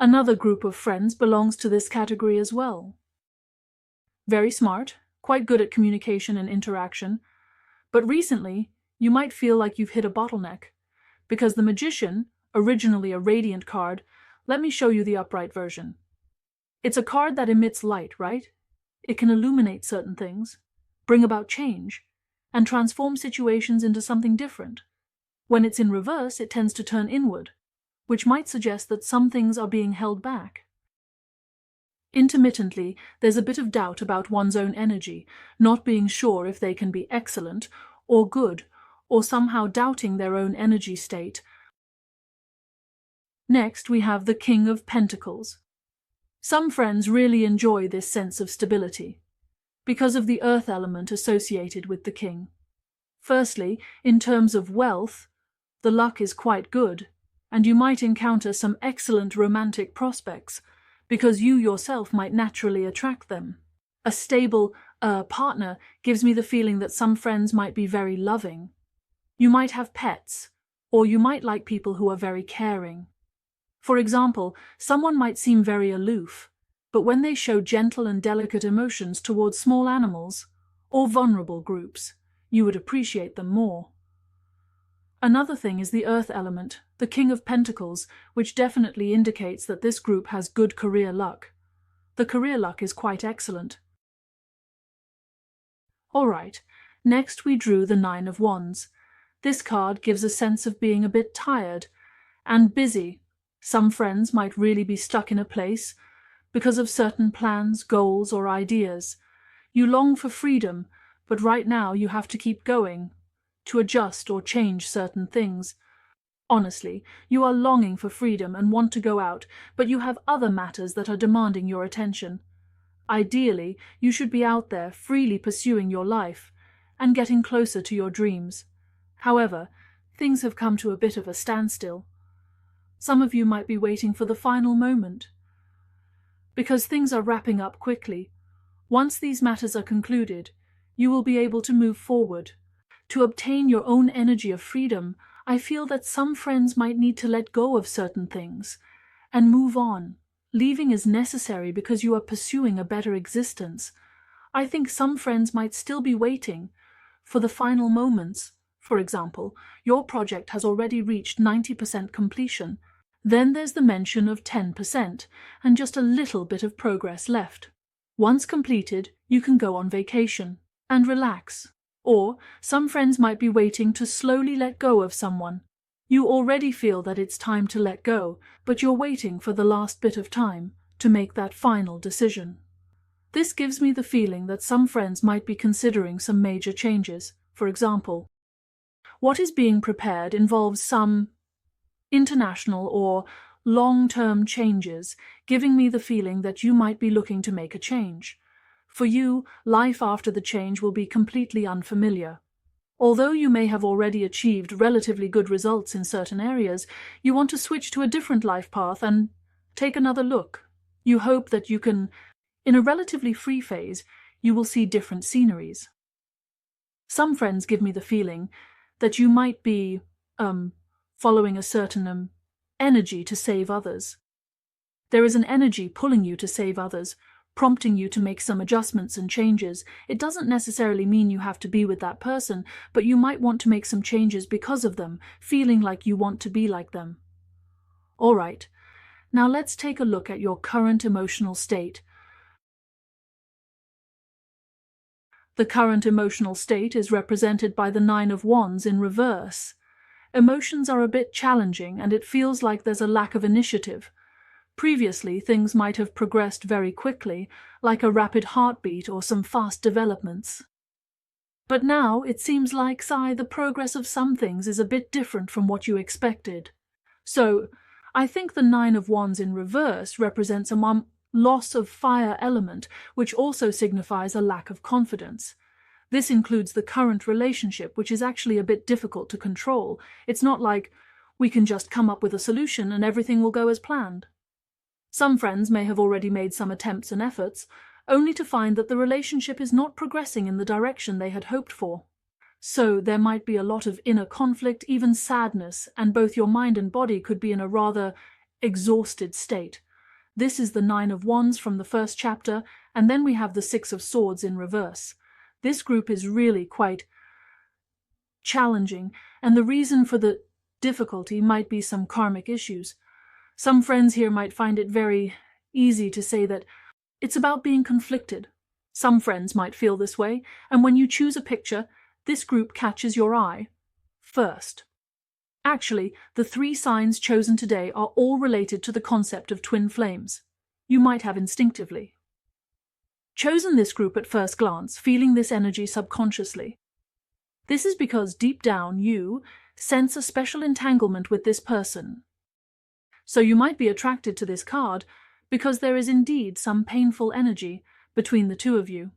Another group of friends belongs to this category as well. Very smart, quite good at communication and interaction, but recently you might feel like you've hit a bottleneck, because the Magician, originally a radiant card, let me show you the upright version. It's a card that emits light, right? It can illuminate certain things, bring about change, and transform situations into something different. When it's in reverse, it tends to turn inward, which might suggest that some things are being held back. Intermittently, there's a bit of doubt about one's own energy, not being sure if they can be excellent or good, or somehow doubting their own energy state. Next, we have the King of Pentacles. Some friends really enjoy this sense of stability, because of the earth element associated with the king. Firstly, in terms of wealth, the luck is quite good, and you might encounter some excellent romantic prospects, because you yourself might naturally attract them. A stable partner gives me the feeling that some friends might be very loving. You might have pets, or you might like people who are very caring. For example, someone might seem very aloof, but when they show gentle and delicate emotions towards small animals or vulnerable groups, you would appreciate them more. Another thing is the earth element, the King of Pentacles, which definitely indicates that this group has good career luck. The career luck is quite excellent. Alright, next we drew the Nine of Wands. This card gives a sense of being a bit tired and busy. Some friends might really be stuck in a place because of certain plans, goals, or ideas. You long for freedom, but right now you have to keep going, to adjust or change certain things. Honestly, you are longing for freedom and want to go out, but you have other matters that are demanding your attention. Ideally, you should be out there freely pursuing your life and getting closer to your dreams. However, things have come to a bit of a standstill. Some of you might be waiting for the final moment, because things are wrapping up quickly. Once these matters are concluded, you will be able to move forward. To obtain your own energy of freedom, I feel that some friends might need to let go of certain things and move on. Leaving is necessary because you are pursuing a better existence. I think some friends might still be waiting for the final moments. For example, your project has already reached 90% completion. Then there's the mention of 10% and just a little bit of progress left. Once completed, you can go on vacation and relax. Or some friends might be waiting to slowly let go of someone. You already feel that it's time to let go, but you're waiting for the last bit of time to make that final decision. This gives me the feeling that some friends might be considering some major changes. For example, what is being prepared involves some international or long-term changes, giving me the feeling that you might be looking to make a change. For you, life after the change will be completely unfamiliar. Although you may have already achieved relatively good results in certain areas, you want to switch to a different life path and take another look. You hope that you can, in a relatively free phase, you will see different sceneries. Some friends give me the feeling that you might be, following a certain, energy to save others. There is an energy pulling you to save others, prompting you to make some adjustments and changes. It doesn't necessarily mean you have to be with that person, but you might want to make some changes because of them, feeling like you want to be like them. All right, now let's take a look at your current emotional state. The current emotional state is represented by the Nine of Wands in reverse. Emotions are a bit challenging, and it feels like there's a lack of initiative. Previously, things might have progressed very quickly, like a rapid heartbeat or some fast developments. But now it seems like, the progress of some things is a bit different from what you expected. So, I think the Nine of Wands in reverse represents a loss of fire element, which also signifies a lack of confidence. This includes the current relationship, which is actually a bit difficult to control. It's not like we can just come up with a solution and everything will go as planned. Some friends may have already made some attempts and efforts, only to find that the relationship is not progressing in the direction they had hoped for. So there might be a lot of inner conflict, even sadness, and both your mind and body could be in a rather exhausted state. This is the Nine of Wands from the first chapter, and then we have the Six of Swords in reverse. This group is really quite challenging, and the reason for the difficulty might be some karmic issues. Some friends here might find it very easy to say that it's about being conflicted. Some friends might feel this way, and when you choose a picture, this group catches your eye first. Actually, the 3 signs chosen today are all related to the concept of twin flames. You might have instinctively chosen this group at first glance, feeling this energy subconsciously. This is because deep down you sense a special entanglement with this person. So you might be attracted to this card because there is indeed some painful energy between the two of you.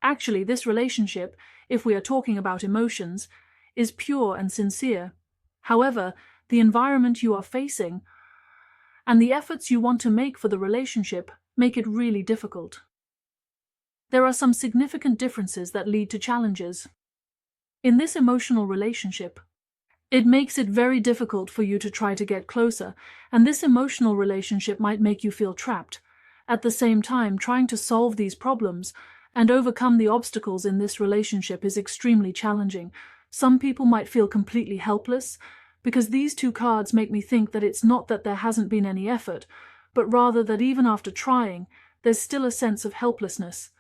Actually, this relationship, if we are talking about emotions, is pure and sincere. However, the environment you are facing and the efforts you want to make for the relationship make it really difficult. There are some significant differences that lead to challenges. In this emotional relationship, it makes it very difficult for you to try to get closer, and this emotional relationship might make you feel trapped. At the same time, trying to solve these problems and overcome the obstacles in this relationship is extremely challenging. Some people might feel completely helpless, because these 2 cards make me think that it's not that there hasn't been any effort, but rather that even after trying, there's still a sense of helplessness.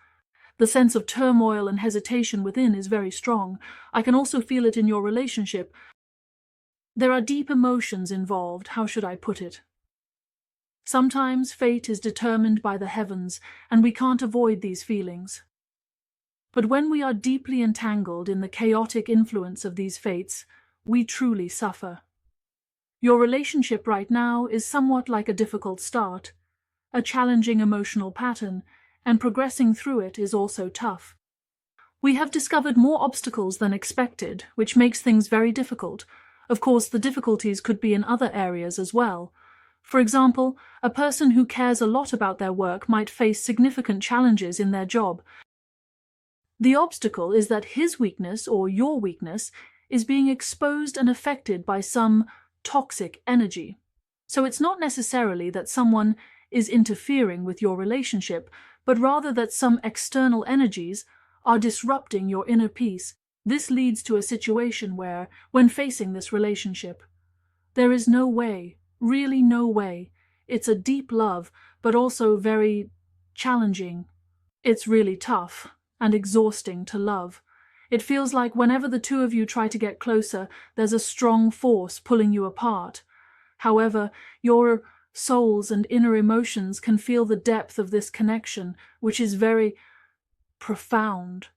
The sense of turmoil and hesitation within is very strong. I can also feel it in your relationship. There are deep emotions involved, how should I put it? Sometimes fate is determined by the heavens, and we can't avoid these feelings. But when we are deeply entangled in the chaotic influence of these fates, we truly suffer. Your relationship right now is somewhat like a difficult start, a challenging emotional pattern, and progressing through it is also tough. We have discovered more obstacles than expected, which makes things very difficult. Of course, the difficulties could be in other areas as well. For example, a person who cares a lot about their work might face significant challenges in their job. The obstacle is that his weakness or your weakness is being exposed and affected by some toxic energy. So it's not necessarily that someone is interfering with your relationship, but rather that some external energies are disrupting your inner peace. This leads to a situation where, when facing this relationship, there is no way, really no way. It's a deep love, but also very challenging. It's really tough and exhausting to love. It feels like whenever the 2 of you try to get closer, there's a strong force pulling you apart. However, your souls and inner emotions can feel the depth of this connection, which is very profound.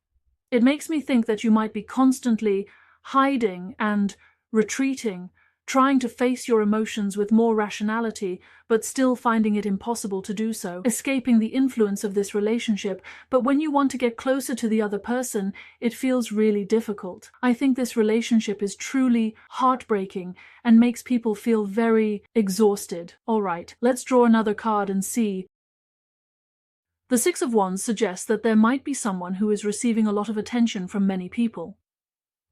It makes me think that you might be constantly hiding and retreating, trying to face your emotions with more rationality, but still finding it impossible to do so, escaping the influence of this relationship. But when you want to get closer to the other person, it feels really difficult. I think this relationship is truly heartbreaking and makes people feel very exhausted. All right, let's draw another card and see. The Six of Wands suggests that there might be someone who is receiving a lot of attention from many people.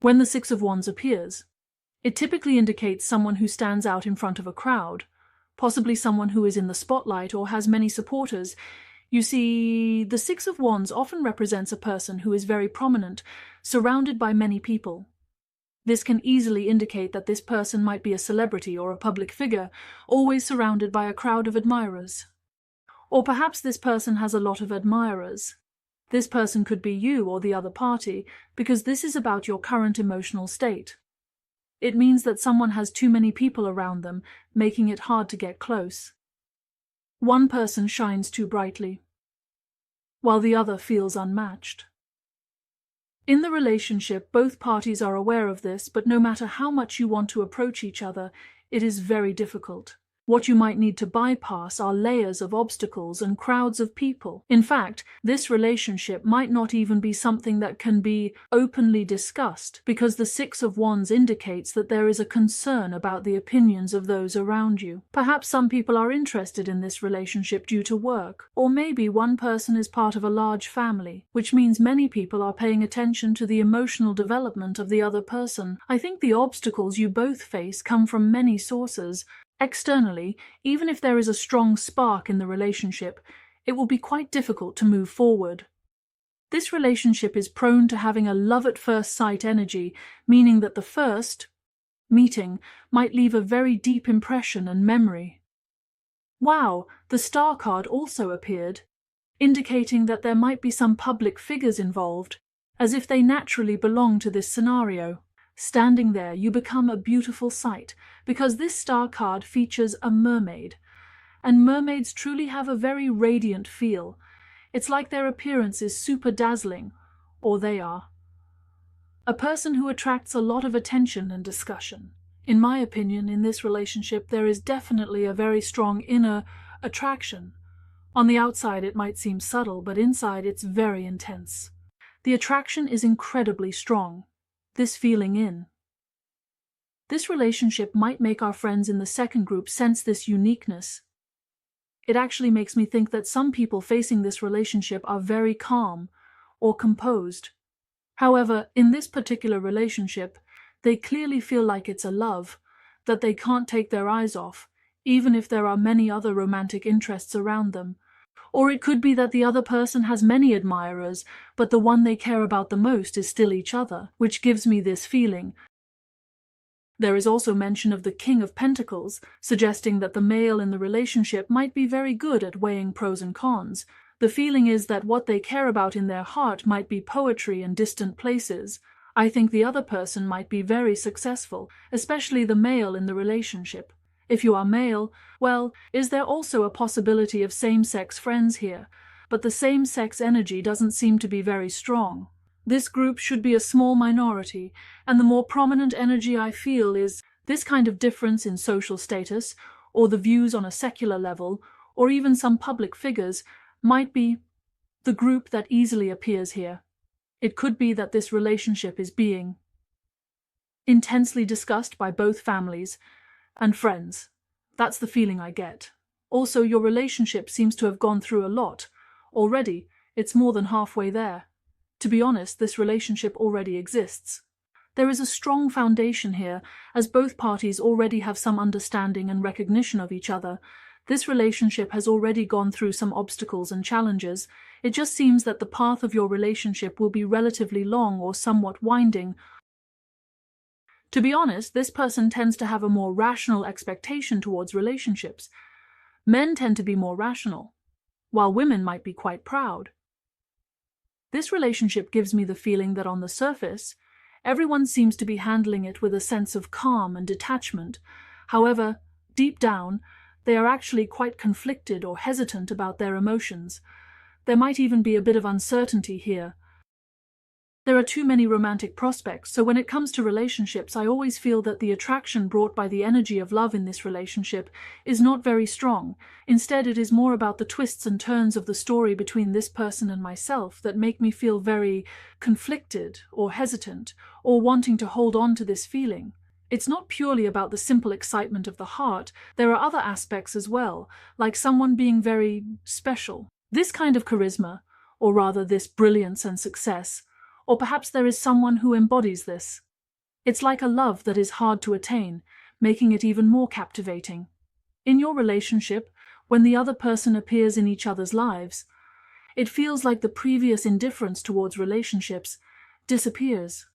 When the Six of Wands appears, it typically indicates someone who stands out in front of a crowd, possibly someone who is in the spotlight or has many supporters. You see, the Six of Wands often represents a person who is very prominent, surrounded by many people. This can easily indicate that this person might be a celebrity or a public figure, always surrounded by a crowd of admirers. Or perhaps this person has a lot of admirers. This person could be you or the other party, because this is about your current emotional state. It means that someone has too many people around them, making it hard to get close. One person shines too brightly, while the other feels unmatched. In the relationship, both parties are aware of this, but no matter how much you want to approach each other, it is very difficult. What you might need to bypass are layers of obstacles and crowds of people. In fact, this relationship might not even be something that can be openly discussed, because the Six of Wands indicates that there is a concern about the opinions of those around you. Perhaps some people are interested in this relationship due to work, or maybe one person is part of a large family, which means many people are paying attention to the emotional development of the other person. I think the obstacles you both face come from many sources. Externally, even if there is a strong spark in the relationship, it will be quite difficult to move forward. This relationship is prone to having a love-at-first-sight energy, meaning that the first meeting might leave a very deep impression and memory. Wow, the Star card also appeared, indicating that there might be some public figures involved, as if they naturally belong to this scenario. Standing there, you become a beautiful sight, because this Star card features a mermaid, and mermaids truly have a very radiant feel. It's like their appearance is super dazzling, or they are. A person who attracts a lot of attention and discussion. In my opinion, in this relationship, there is definitely a very strong inner attraction. On the outside, it might seem subtle, but inside, it's very intense. The attraction is incredibly strong. This feeling in. This relationship might make our friends in the second group sense this uniqueness. It actually makes me think that some people facing this relationship are very calm or composed. However, in this particular relationship, they clearly feel like it's a love that they can't take their eyes off, even if there are many other romantic interests around them. Or it could be that the other person has many admirers, but the one they care about the most is still each other, which gives me this feeling. There is also mention of the King of Pentacles, suggesting that the male in the relationship might be very good at weighing pros and cons. The feeling is that what they care about in their heart might be poetry and distant places. I think the other person might be very successful, especially the male in the relationship. If you are male, well, is there also a possibility of same-sex friends here? But the same-sex energy doesn't seem to be very strong. This group should be a small minority, and the more prominent energy I feel is this kind of difference in social status, or the views on a secular level, or even some public figures, might be the group that easily appears here. It could be that this relationship is being intensely discussed by both families and friends. That's the feeling I get. Also, your relationship seems to have gone through a lot. Already, it's more than halfway there. To be honest, this relationship already exists. There is a strong foundation here, as both parties already have some understanding and recognition of each other. This relationship has already gone through some obstacles and challenges. It just seems that the path of your relationship will be relatively long or somewhat winding. To be honest, this person tends to have a more rational expectation towards relationships. Men tend to be more rational, while women might be quite proud. This relationship gives me the feeling that on the surface, everyone seems to be handling it with a sense of calm and detachment. However, deep down, they are actually quite conflicted or hesitant about their emotions. There might even be a bit of uncertainty here. There are too many romantic prospects, so when it comes to relationships, I always feel that the attraction brought by the energy of love in this relationship is not very strong. Instead, it is more about the twists and turns of the story between this person and myself that make me feel very conflicted or hesitant or wanting to hold on to this feeling. It's not purely about the simple excitement of the heart. There are other aspects as well, like someone being very special. This kind of charisma, or rather this brilliance and success, or perhaps there is someone who embodies this. It's like a love that is hard to attain, making it even more captivating. In your relationship, when the other person appears in each other's lives, it feels like the previous indifference towards relationships disappears.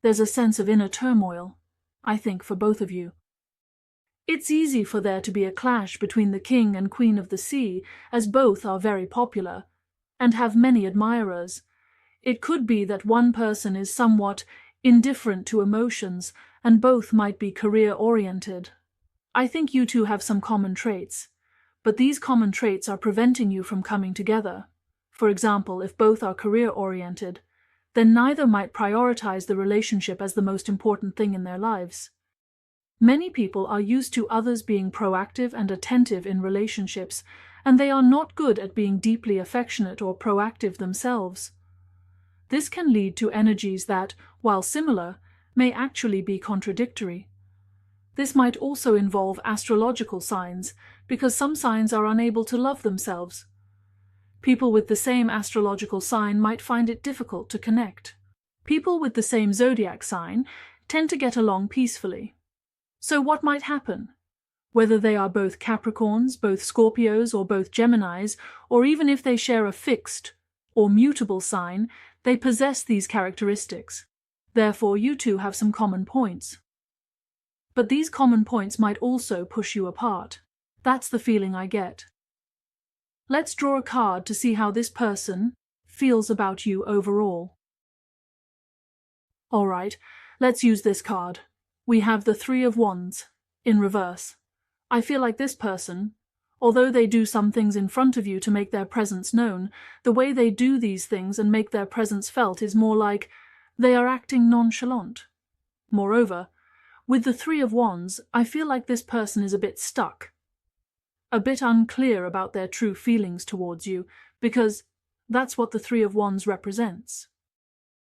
There's a sense of inner turmoil, I think, for both of you. It's easy for there to be a clash between the king and queen of the sea, as both are very popular and have many admirers. It could be that one person is somewhat indifferent to emotions and both might be career-oriented. I think you two have some common traits, but these common traits are preventing you from coming together. For example, if both are career-oriented, then neither might prioritize the relationship as the most important thing in their lives. Many people are used to others being proactive and attentive in relationships, and they are not good at being deeply affectionate or proactive themselves. This can lead to energies that, while similar, may actually be contradictory. This might also involve astrological signs, because some signs are unable to love themselves. People with the same astrological sign might find it difficult to connect. People with the same zodiac sign tend to get along peacefully. So what might happen? Whether they are both Capricorns, both Scorpios, or both Geminis, or even if they share a fixed or mutable sign, they possess these characteristics. Therefore, you two have some common points. But these common points might also push you apart. That's the feeling I get. Let's draw a card to see how this person feels about you overall. All right, let's use this card. We have the Three of Wands in reverse. I feel like this person, although they do some things in front of you to make their presence known, the way they do these things and make their presence felt is more like they are acting nonchalant. Moreover, with the Three of Wands, I feel like this person is a bit stuck, a bit unclear about their true feelings towards you, because that's what the Three of Wands represents.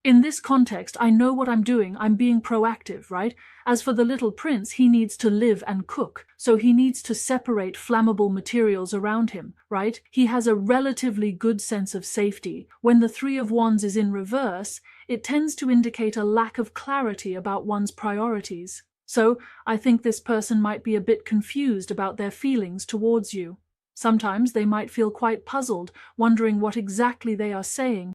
In this context, I know what I'm doing. I'm being proactive, right? As for the little prince, he needs to live and cook, so he needs to separate flammable materials around him, right? He has a relatively good sense of safety. When the Three of Wands is in reverse, it tends to indicate a lack of clarity about one's priorities. So I think this person might be a bit confused about their feelings towards you. Sometimes they might feel quite puzzled, wondering what exactly they are saying.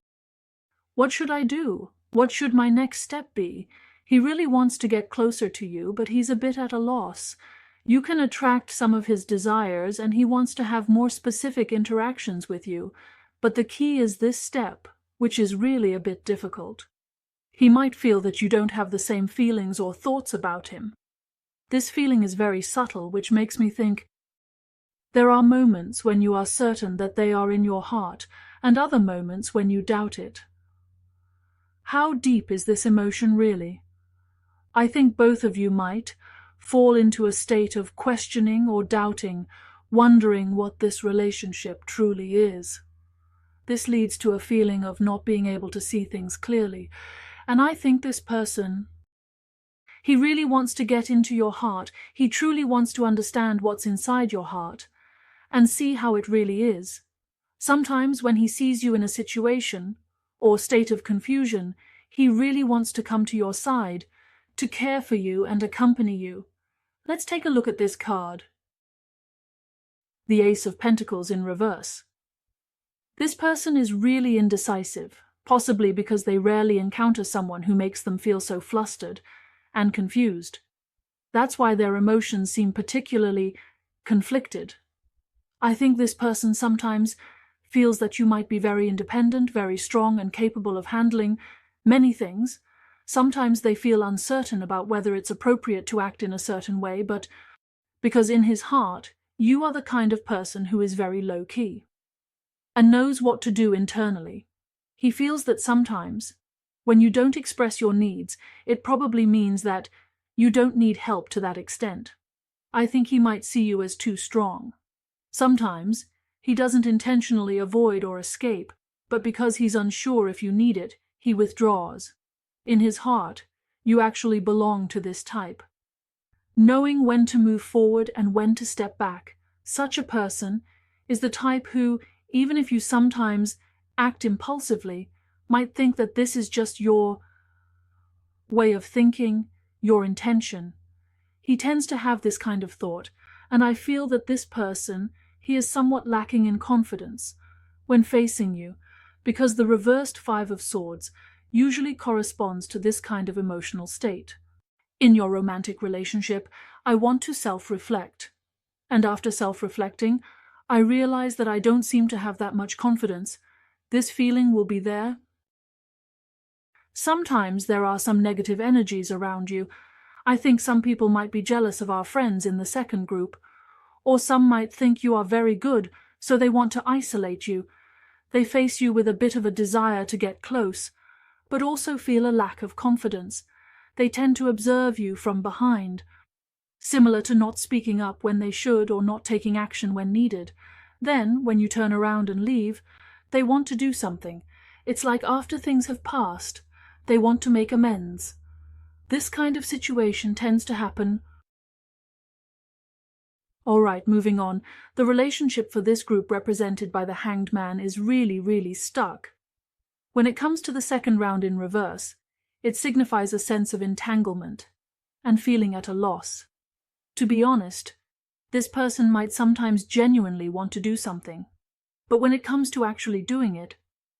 What should I do? What should my next step be? He really wants to get closer to you, but he's a bit at a loss. You can attract some of his desires, and he wants to have more specific interactions with you. But the key is this step, which is really a bit difficult. He might feel that you don't have the same feelings or thoughts about him. This feeling is very subtle, which makes me think there are moments when you are certain that they are in your heart, and other moments when you doubt it. How deep is this emotion really? I think both of you might fall into a state of questioning or doubting, wondering what this relationship truly is. This leads to a feeling of not being able to see things clearly, and I think this person, he really wants to get into your heart. He truly wants to understand what's inside your heart and see how it really is. Sometimes when he sees you in a situation or state of confusion, he really wants to come to your side, to care for you and accompany you. Let's take a look at this card. The Ace of Pentacles in reverse. This person is really indecisive, possibly because they rarely encounter someone who makes them feel so flustered and confused. That's why their emotions seem particularly conflicted. I think this person sometimes feels that you might be very independent, very strong, and capable of handling many things. Sometimes they feel uncertain about whether it's appropriate to act in a certain way, but because in his heart, you are the kind of person who is very low-key and knows what to do internally. He feels that sometimes, When you don't express your needs, it probably means that you don't need help to that extent. I think he might see you as too strong. Sometimes, he doesn't intentionally avoid or escape, but because he's unsure if you need it, he withdraws. In his heart, you actually belong to this type. Knowing when to move forward and when to step back, such a person is the type who, even if you sometimes act impulsively, might think that this is just your way of thinking, your intention. He tends to have this kind of thought, and I feel that this person, he is somewhat lacking in confidence when facing you, because the reversed Five of Swords usually corresponds to this kind of emotional state. In your romantic relationship, I want to self-reflect. And after self-reflecting, I realize that I don't seem to have that much confidence. This feeling will be there. Sometimes there are some negative energies around you. I think some people might be jealous of our friends in the second group, or some might think you are very good, so they want to isolate you. They face you with a bit of a desire to get close, but also feel a lack of confidence. They tend to observe you from behind, similar to not speaking up when they should or not taking action when needed. Then, when you turn around and leave, they want to do something. It's like after things have passed, they want to make amends. This kind of situation tends to happen. All right, moving on. The relationship for this group represented by the Hanged Man is really stuck. When it comes to the second round in reverse, it signifies a sense of entanglement and feeling at a loss. To be honest, this person might sometimes genuinely want to do something, but when it comes to actually doing it,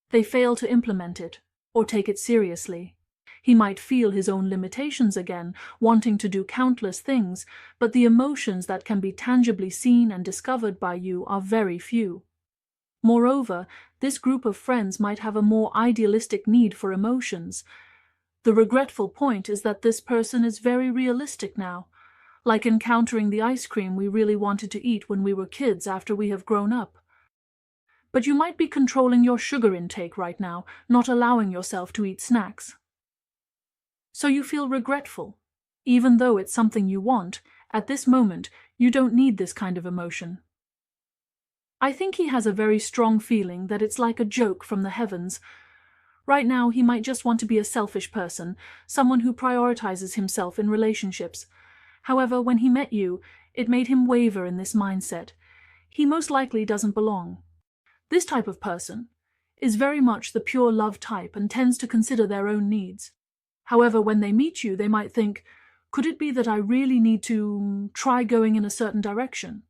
they fail to implement it or take it seriously. He might feel his own limitations again, wanting to do countless things, but the emotions that can be tangibly seen and discovered by you are very few. Moreover, this group of friends might have a more idealistic need for emotions. The regretful point is that this person is very realistic now, like encountering the ice cream we really wanted to eat when we were kids after we have grown up. But you might be controlling your sugar intake right now, not allowing yourself to eat snacks. So you feel regretful. Even though it's something you want, at this moment, you don't need this kind of emotion. I think he has a very strong feeling that it's like a joke from the heavens. Right now, he might just want to be a selfish person, someone who prioritizes himself in relationships. However, when he met you, it made him waver in this mindset. He most likely doesn't belong. This type of person is very much the pure love type and tends to consider their own needs. However, when they meet you, they might think, could it be that I really need to try going in a certain direction?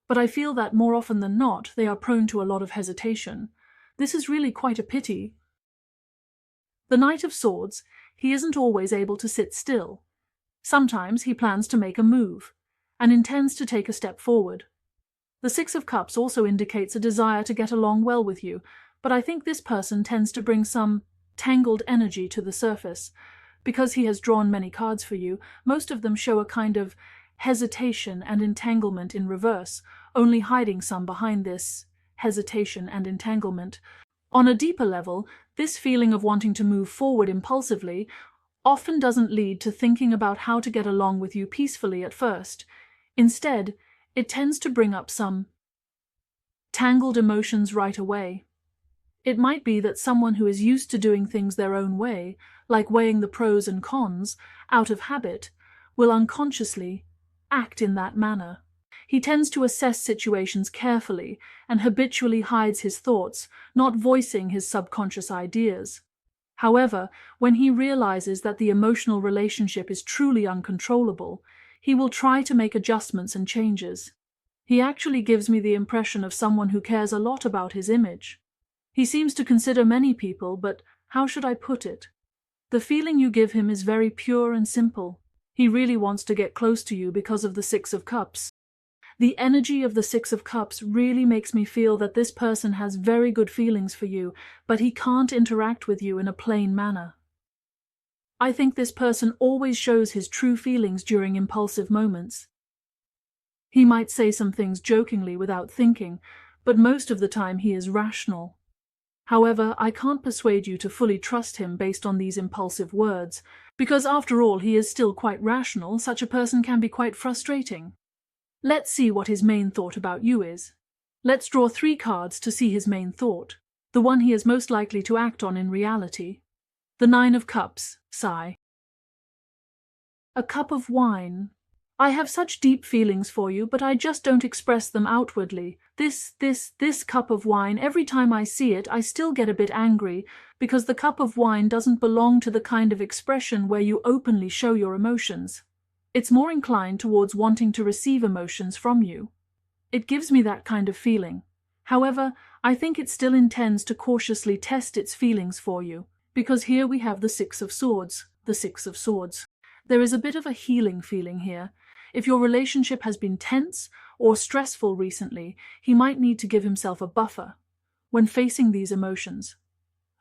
But I feel that more often than not, they are prone to a lot of hesitation. This is really quite a pity. The Knight of Swords, he isn't always able to sit still. Sometimes he plans to make a move, and intends to take a step forward. The Six of Cups also indicates a desire to get along well with you, but I think this person tends to bring some tangled energy to the surface. Because he has drawn many cards for you, most of them show a kind of hesitation and entanglement in reverse, only hiding some behind this hesitation and entanglement. On a deeper level, this feeling of wanting to move forward impulsively often doesn't lead to thinking about how to get along with you peacefully at first. Instead, it tends to bring up some tangled emotions right away. It might be that someone who is used to doing things their own way, like weighing the pros and cons, out of habit, will unconsciously act in that manner. He tends to assess situations carefully and habitually hides his thoughts, not voicing his subconscious ideas. However, when he realizes that the emotional relationship is truly uncontrollable, he will try to make adjustments and changes. He actually gives me the impression of someone who cares a lot about his image. He seems to consider many people, but how should I put it? The feeling you give him is very pure and simple. He really wants to get close to you because of the Six of Cups. The energy of the Six of Cups really makes me feel that this person has very good feelings for you, but he can't interact with you in a plain manner. I think this person always shows his true feelings during impulsive moments. He might say some things jokingly without thinking, but most of the time he is rational. However, I can't persuade you to fully trust him based on these impulsive words, because after all he is still quite rational. Such a person can be quite frustrating. Let's see what his main thought about you is. Let's draw 3 cards to see his main thought, the one he is most likely to act on in reality. The 9 of Cups, sigh. A cup of wine. I have such deep feelings for you, but I just don't express them outwardly. This cup of wine, every time I see it, I still get a bit angry, because the cup of wine doesn't belong to the kind of expression where you openly show your emotions. It's more inclined towards wanting to receive emotions from you. It gives me that kind of feeling. However, I think it still intends to cautiously test its feelings for you, because here we have the 6 of Swords, the 6 of Swords. There is a bit of a healing feeling here. If your relationship has been tense or stressful recently, he might need to give himself a buffer when facing these emotions.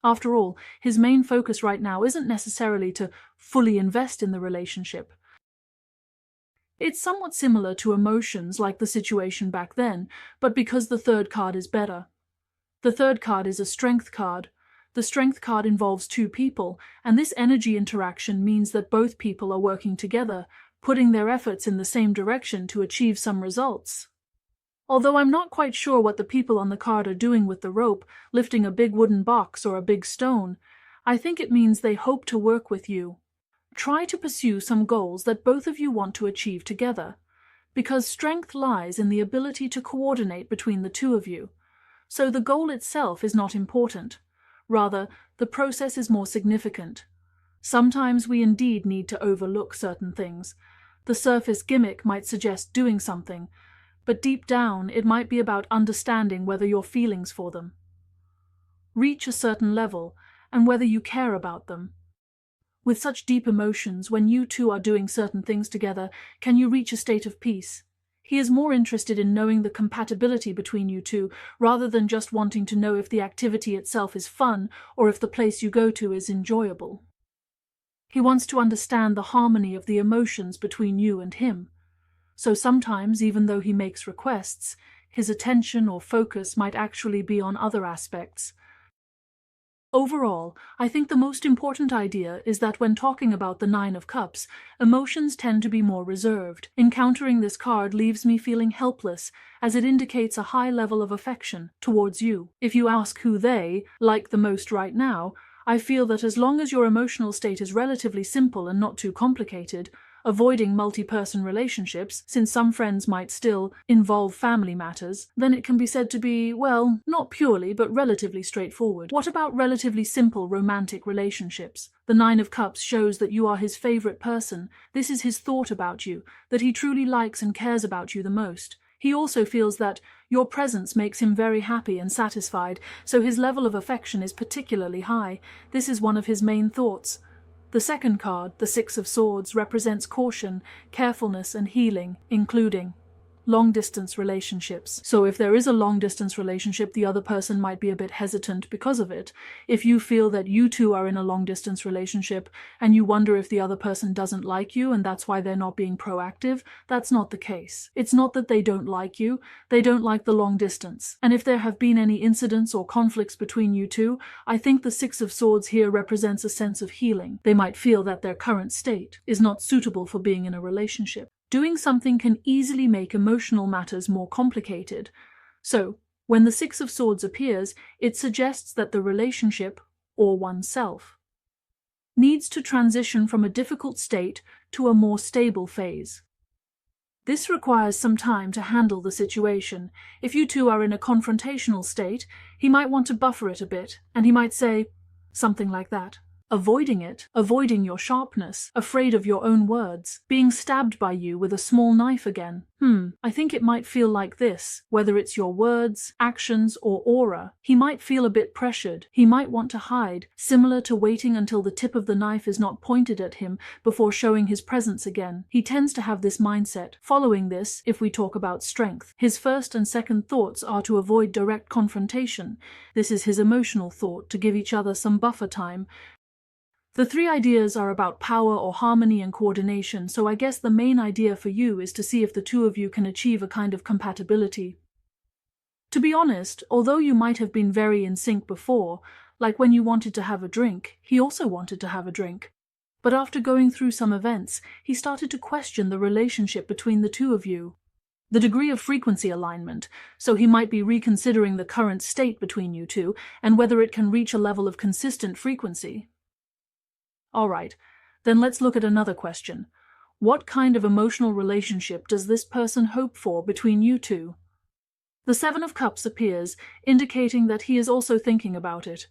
After all, his main focus right now isn't necessarily to fully invest in the relationship. It's somewhat similar to emotions like the situation back then, but because the 3rd card is better. The 3rd card is a strength card. The strength card involves 2 people, and this energy interaction means that both people are working together, putting their efforts in the same direction to achieve some results. Although I'm not quite sure what the people on the card are doing with the rope, lifting a big wooden box or a big stone, I think it means they hope to work with you. Try to pursue some goals that both of you want to achieve together, because strength lies in the ability to coordinate between the 2 of you. So the goal itself is not important. Rather, the process is more significant. Sometimes we indeed need to overlook certain things. The surface gimmick might suggest doing something, but deep down it might be about understanding whether your feelings for them reach a certain level and whether you care about them. With such deep emotions, when you 2 are doing certain things together, can you reach a state of peace? He is more interested in knowing the compatibility between you 2, rather than just wanting to know if the activity itself is fun or if the place you go to is enjoyable. He wants to understand the harmony of the emotions between you and him. So sometimes, even though he makes requests, his attention or focus might actually be on other aspects. Overall, I think the most important idea is that when talking about the 9 of Cups, emotions tend to be more reserved. Encountering this card leaves me feeling helpless, as it indicates a high level of affection towards you. If you ask who they like the most right now, I feel that as long as your emotional state is relatively simple and not too complicated, avoiding multi-person relationships, since some friends might still involve family matters, then it can be said to be, well, not purely, but relatively straightforward. What about relatively simple romantic relationships? The 9 of Cups shows that you are his favorite person. This is his thought about you, that he truly likes and cares about you the most. He also feels that your presence makes him very happy and satisfied, so his level of affection is particularly high. This is one of his main thoughts. The 2nd card, the 6 of Swords, represents caution, carefulness, and healing, including long-distance relationships. So if there is a long-distance relationship, the other person might be a bit hesitant because of it. If you feel that you 2 are in a long-distance relationship and you wonder if the other person doesn't like you and that's why they're not being proactive, that's not the case. It's not that they don't like you, they don't like the long distance. And if there have been any incidents or conflicts between you 2, I think the 6 of Swords here represents a sense of healing. They might feel that their current state is not suitable for being in a relationship. Doing something can easily make emotional matters more complicated. So, when the 6 of Swords appears, it suggests that the relationship, or oneself, needs to transition from a difficult state to a more stable phase. This requires some time to handle the situation. If you 2 are in a confrontational state, he might want to buffer it a bit, and he might say something like that. Avoiding it, avoiding your sharpness, afraid of your own words, being stabbed by you with a small knife again. I think it might feel like this, whether it's your words, actions, or aura. He might feel a bit pressured. He might want to hide, similar to waiting until the tip of the knife is not pointed at him before showing his presence again. He tends to have this mindset. Following this, if we talk about strength, his 1st and 2nd thoughts are to avoid direct confrontation. This is his emotional thought, to give each other some buffer time. The 3 ideas are about power or harmony and coordination, so I guess the main idea for you is to see if the 2 of you can achieve a kind of compatibility. To be honest, although you might have been very in sync before, like when you wanted to have a drink, he also wanted to have a drink. But after going through some events, he started to question the relationship between the two of you, the degree of frequency alignment, so he might be reconsidering the current state between you two and whether it can reach a level of consistent frequency. All right, then let's look at another question. What kind of emotional relationship does this person hope for between you two? The Seven of Cups appears, indicating that he is also thinking about it,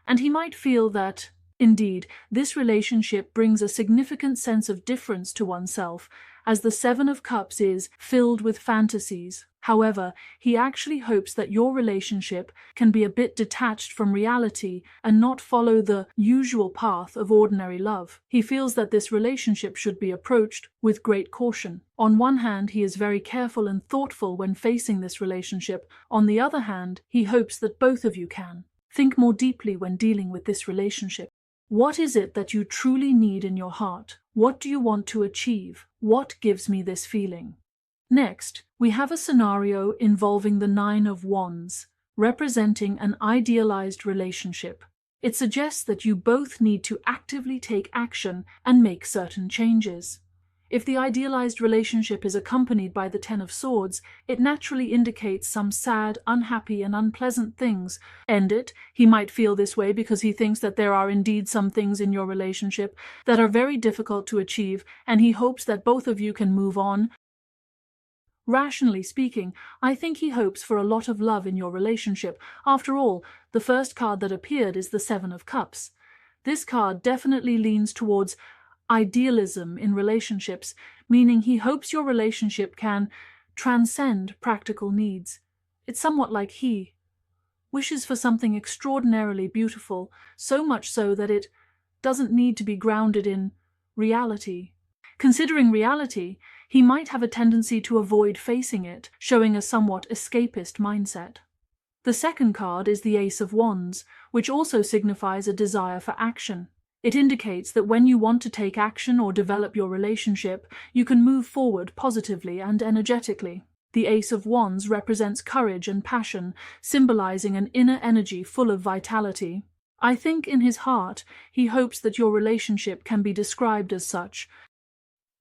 and he might feel that, indeed, this relationship brings a significant sense of difference to oneself, as the Seven of Cups is filled with fantasies. However, he actually hopes that your relationship can be a bit detached from reality and not follow the usual path of ordinary love. He feels that this relationship should be approached with great caution. On one hand, he is very careful and thoughtful when facing this relationship. On the other hand, he hopes that both of you can think more deeply when dealing with this relationship. What is it that you truly need in your heart? What do you want to achieve? What gives me this feeling? Next, we have a scenario involving the Nine of Wands, representing an idealized relationship. It suggests that you both need to actively take action and make certain changes. If the idealized relationship is accompanied by the Ten of Swords, it naturally indicates some sad, unhappy, and unpleasant things. End it. He might feel this way because he thinks that there are indeed some things in your relationship that are very difficult to achieve, and he hopes that both of you can move on. Rationally speaking, I think he hopes for a lot of love in your relationship. After all, the first card that appeared is the Seven of Cups. This card definitely leans towards idealism in relationships, meaning he hopes your relationship can transcend practical needs. It's somewhat like he wishes for something extraordinarily beautiful, so much so that it doesn't need to be grounded in reality. Considering reality, he might have a tendency to avoid facing it, showing a somewhat escapist mindset. The second card is the Ace of Wands, which also signifies a desire for action. It indicates that when you want to take action or develop your relationship, you can move forward positively and energetically. The Ace of Wands represents courage and passion, symbolizing an inner energy full of vitality. I think in his heart, he hopes that your relationship can be described as such.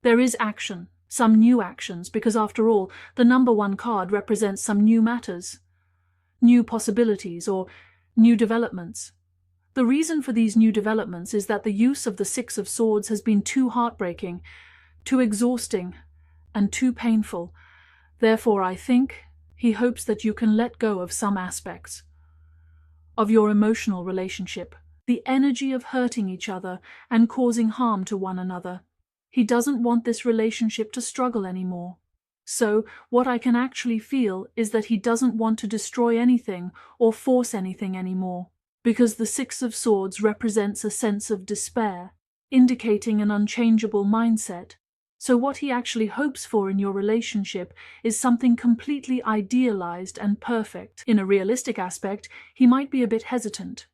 There is action, some new actions, because after all, the number one card represents some new matters, new possibilities, or new developments. The reason for these new developments is that the use of the Six of Swords has been too heartbreaking, too exhausting, and too painful. Therefore, I think he hopes that you can let go of some aspects of your emotional relationship, the energy of hurting each other and causing harm to one another. He doesn't want this relationship to struggle anymore. So, what I can actually feel is that he doesn't want to destroy anything or force anything anymore, because the Six of Swords represents a sense of despair, indicating an unchangeable mindset. So what he actually hopes for in your relationship is something completely idealized and perfect. In a realistic aspect, he might be a bit hesitant.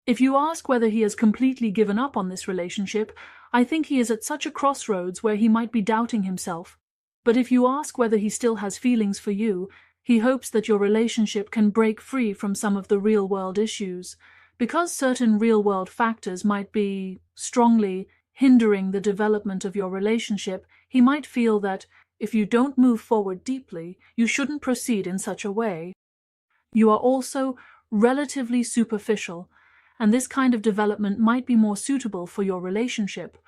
If you ask whether he has completely given up on this relationship, I think he is at such a crossroads where he might be doubting himself. But if you ask whether he still has feelings for you, he hopes that your relationship can break free from some of the real-world issues. Because certain real-world factors might be strongly hindering the development of your relationship, he might feel that if you don't move forward deeply, you shouldn't proceed in such a way. You are also relatively superficial, and this kind of development might be more suitable for your relationship,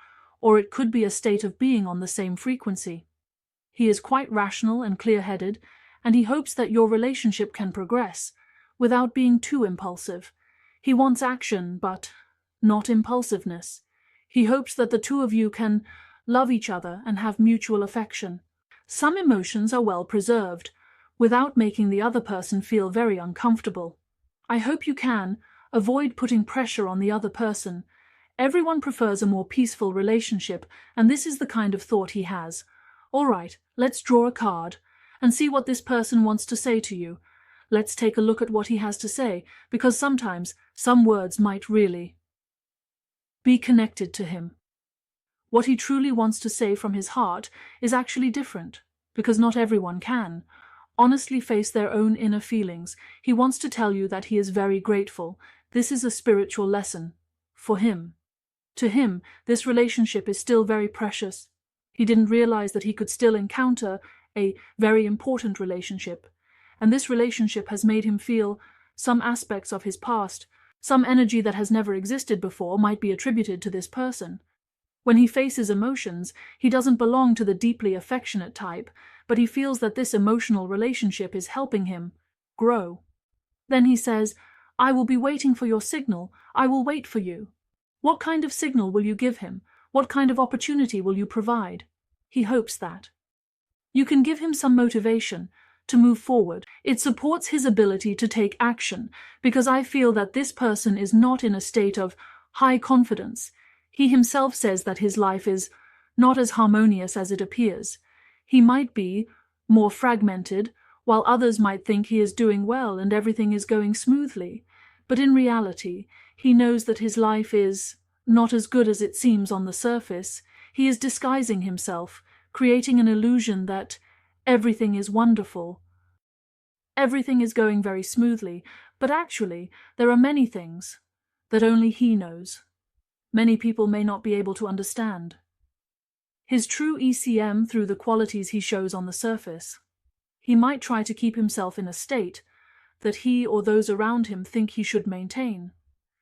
or it could be a state of being on the same frequency. He is quite rational and clear-headed, and he hopes that your relationship can progress without being too impulsive. He wants action, but not impulsiveness. He hopes that the two of you can love each other and have mutual affection. Some emotions are well preserved, without making the other person feel very uncomfortable. I hope you can avoid putting pressure on the other person. Everyone prefers a more peaceful relationship, and this is the kind of thought he has. All right, let's draw a card and see what this person wants to say to you. Let's take a look at what he has to say, because sometimes some words might really be connected to him. What he truly wants to say from his heart is actually different, because not everyone can. honestly face their own inner feelings. He wants to tell you that he is very grateful. This is a spiritual lesson. For him. To him, this relationship is still very precious. He didn't realize that he could still encounter a very important relationship. And this relationship has made him feel some aspects of his past, some energy that has never existed before might be attributed to this person. When he faces emotions, he doesn't belong to the deeply affectionate type, but he feels that this emotional relationship is helping him grow. Then he says, "I will be waiting for your signal. I will wait for you." What kind of signal will you give him? What kind of opportunity will you provide? He hopes that you can give him some motivation to move forward. It supports his ability to take action, because I feel that this person is not in a state of high confidence. He himself says that his life is not as harmonious as it appears. He might be more fragmented, while others might think he is doing well and everything is going smoothly. But in reality, he knows that his life is not as good as it seems on the surface. He is disguising himself, creating an illusion that everything is wonderful. Everything is going very smoothly, but actually, there are many things that only he knows. Many people may not be able to understand his true ECM through the qualities he shows on the surface. He might try to keep himself in a state that he or those around him think he should maintain.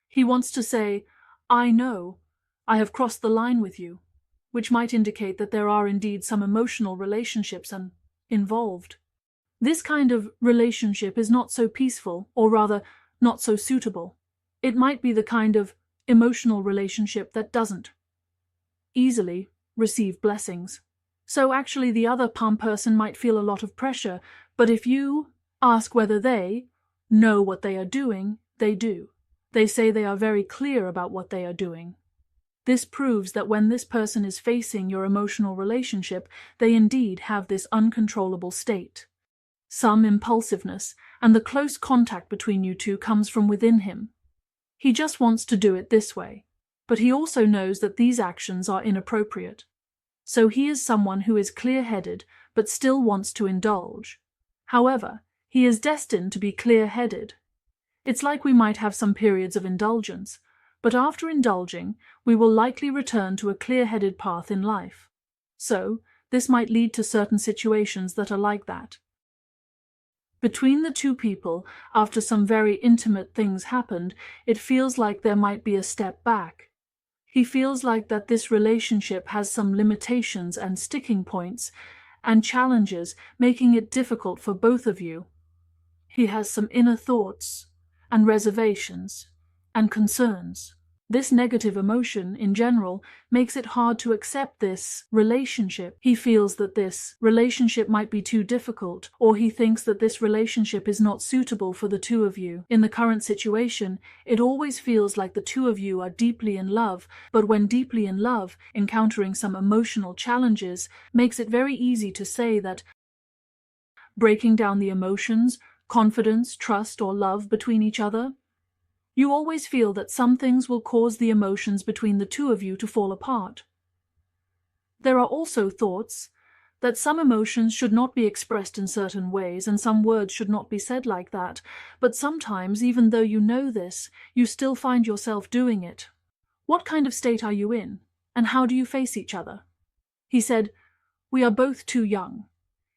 He wants to say, "I know, I have crossed the line with you," which might indicate that there are indeed some emotional relationships involved. This kind of relationship is not so peaceful, or rather, not so suitable. It might be the kind of emotional relationship that doesn't easily receive blessings. So actually the other palm person might feel a lot of pressure, but if you ask whether they know what they are doing, they do. They say they are very clear about what they are doing. This proves that when this person is facing your emotional relationship, they indeed have this uncontrollable state, some impulsiveness, and the close contact between you two comes from within him. He just wants to do it this way, but he also knows that these actions are inappropriate. So he is someone who is clear-headed but still wants to indulge. However, he is destined to be clear-headed. It's like we might have some periods of indulgence, but after indulging, we will likely return to a clear-headed path in life. So, this might lead to certain situations that are like that. Between the two people, after some very intimate things happened, it feels like there might be a step back. He feels like that this relationship has some limitations and sticking points and challenges, making it difficult for both of you. He has some inner thoughts and reservations and concerns. This negative emotion, in general, makes it hard to accept this relationship. He feels that this relationship might be too difficult, or he thinks that this relationship is not suitable for the two of you. In the current situation, it always feels like the two of you are deeply in love, but when deeply in love, encountering some emotional challenges makes it very easy to say that breaking down the emotions, confidence, trust, or love between each other. You always feel that some things will cause the emotions between the two of you to fall apart. There are also thoughts that some emotions should not be expressed in certain ways and some words should not be said like that, but sometimes, even though you know this, you still find yourself doing it. What kind of state are you in, and how do you face each other? He said, "We are both too young."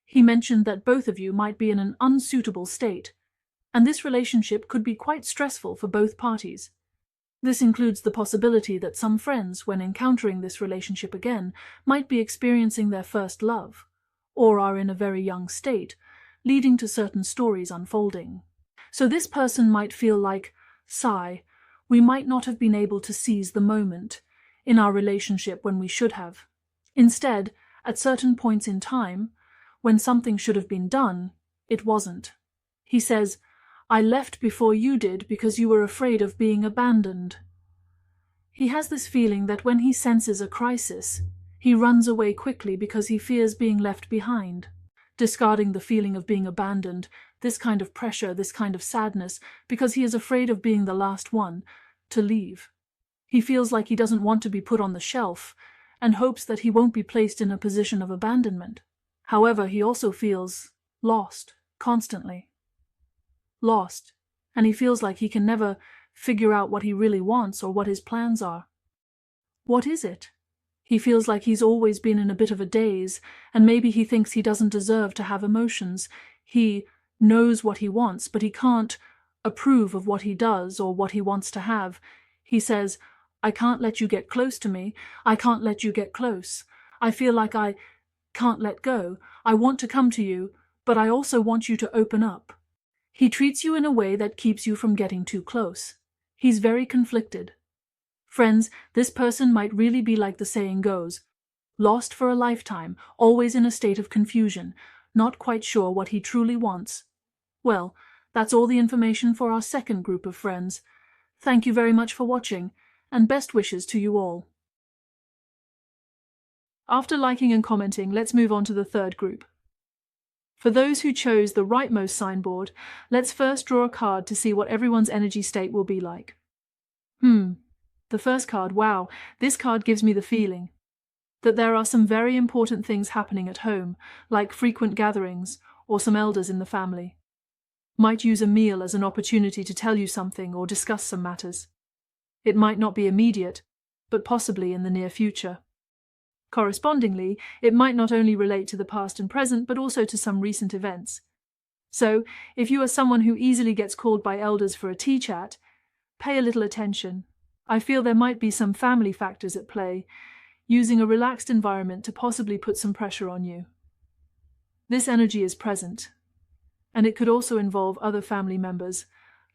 He mentioned that both of you might be in an unsuitable state, and this relationship could be quite stressful for both parties. This includes the possibility that some friends, when encountering this relationship again, might be experiencing their first love, or are in a very young state, leading to certain stories unfolding. So this person might feel like, sigh, we might not have been able to seize the moment in our relationship when we should have. Instead, at certain points in time, when something should have been done, it wasn't. He says, "I left before you did because you were afraid of being abandoned." He has this feeling that when he senses a crisis, he runs away quickly because he fears being left behind, discarding the feeling of being abandoned, this kind of pressure, this kind of sadness, because he is afraid of being the last one to leave. He feels like he doesn't want to be put on the shelf and hopes that he won't be placed in a position of abandonment. However, he also feels lost. constantly. Lost, and he feels like he can never figure out what he really wants or what his plans are. What is it? He feels like he's always been in a bit of a daze, and maybe he thinks he doesn't deserve to have emotions. He knows what he wants, but he can't approve of what he does or what he wants to have. He says, I can't let you get close to me. I can't let you get close. I feel like I can't let go. I want to come to you, but I also want you to open up. He treats you in a way that keeps you from getting too close. He's very conflicted. Friends, this person might really be like the saying goes, lost for a lifetime, always in a state of confusion, not quite sure what he truly wants. Well, that's all the information for our second group of friends. Thank you very much for watching, and best wishes to you all. After liking and commenting, let's move on to the third group. For those who chose the rightmost signboard, let's first draw a card to see what everyone's energy state will be like. The first card, wow, this card gives me the feeling that there are some very important things happening at home, like frequent gatherings or some elders in the family. Might use a meal as an opportunity to tell you something or discuss some matters. It might not be immediate, but possibly in the near future. Correspondingly, it might not only relate to the past and present, but also to some recent events. So, if you are someone who easily gets called by elders for a tea chat, pay a little attention. I feel there might be some family factors at play, using a relaxed environment to possibly put some pressure on you. This energy is present, and it could also involve other family members,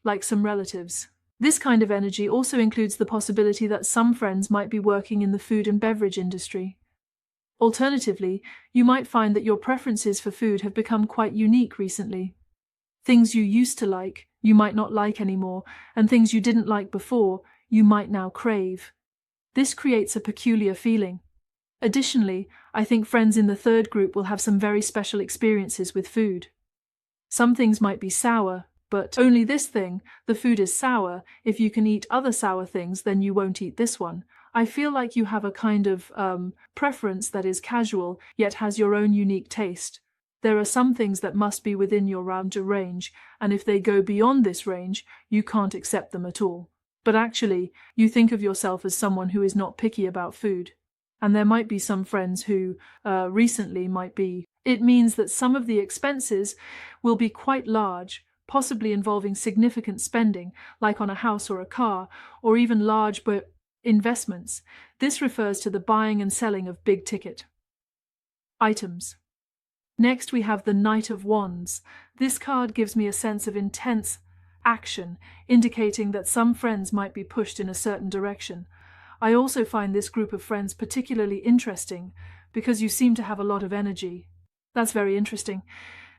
like some relatives. This kind of energy also includes the possibility that some friends might be working in the food and beverage industry. Alternatively, you might find that your preferences for food have become quite unique recently. Things you used to like, you might not like anymore, and things you didn't like before, you might now crave. This creates a peculiar feeling. Additionally, I think friends in the third group will have some very special experiences with food. Some things might be sour, but only this thing, the food is sour. If you can eat other sour things, then you won't eat this one. I feel like you have a kind of preference that is casual, yet has your own unique taste. There are some things that must be within your range, and if they go beyond this range, you can't accept them at all. But actually, you think of yourself as someone who is not picky about food. And there might be some friends who recently might be. It means that some of the expenses will be quite large, possibly involving significant spending, like on a house or a car, or even large investments. This refers to the buying and selling of big-ticket items. Next, we have the Knight of Wands. This card gives me a sense of intense action, indicating that some friends might be pushed in a certain direction. I also find this group of friends particularly interesting because you seem to have a lot of energy. That's very interesting.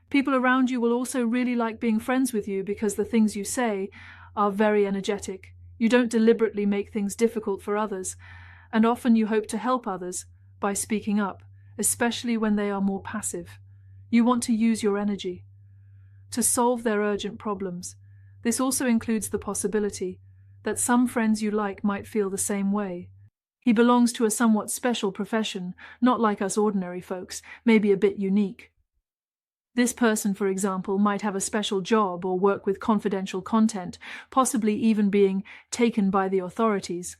People around you will also really like being friends with you because the things you say are very energetic. You don't deliberately make things difficult for others, and often you hope to help others by speaking up, especially when they are more passive. You want to use your energy to solve their urgent problems. This also includes the possibility that some friends you like might feel the same way. He belongs to a somewhat special profession, not like us ordinary folks, maybe a bit unique. This person, for example, might have a special job or work with confidential content, possibly even being taken by the authorities.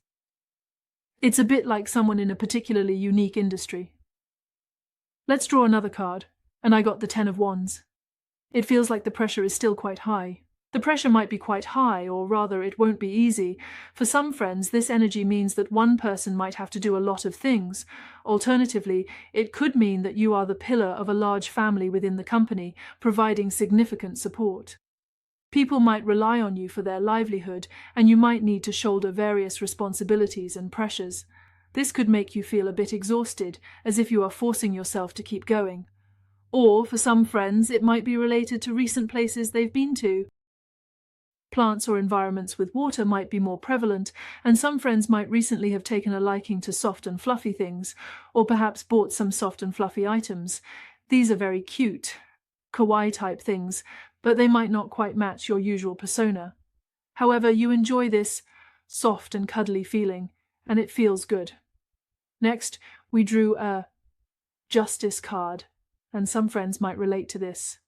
It's a bit like someone in a particularly unique industry. Let's draw another card, and I got the Ten of Wands. It feels like the pressure is still quite high. The pressure might be quite high, or rather it won't be easy. For some friends, this energy means that one person might have to do a lot of things. Alternatively, it could mean that you are the pillar of a large family within the company, providing significant support. People might rely on you for their livelihood, and you might need to shoulder various responsibilities and pressures. This could make you feel a bit exhausted, as if you are forcing yourself to keep going. Or, for some friends, it might be related to recent places they've been to. Plants or environments with water might be more prevalent, and some friends might recently have taken a liking to soft and fluffy things, or perhaps bought some soft and fluffy items. These are very cute, kawaii-type things, but they might not quite match your usual persona. However, you enjoy this soft and cuddly feeling, and it feels good. Next, we drew a Justice card, and some friends might relate to this.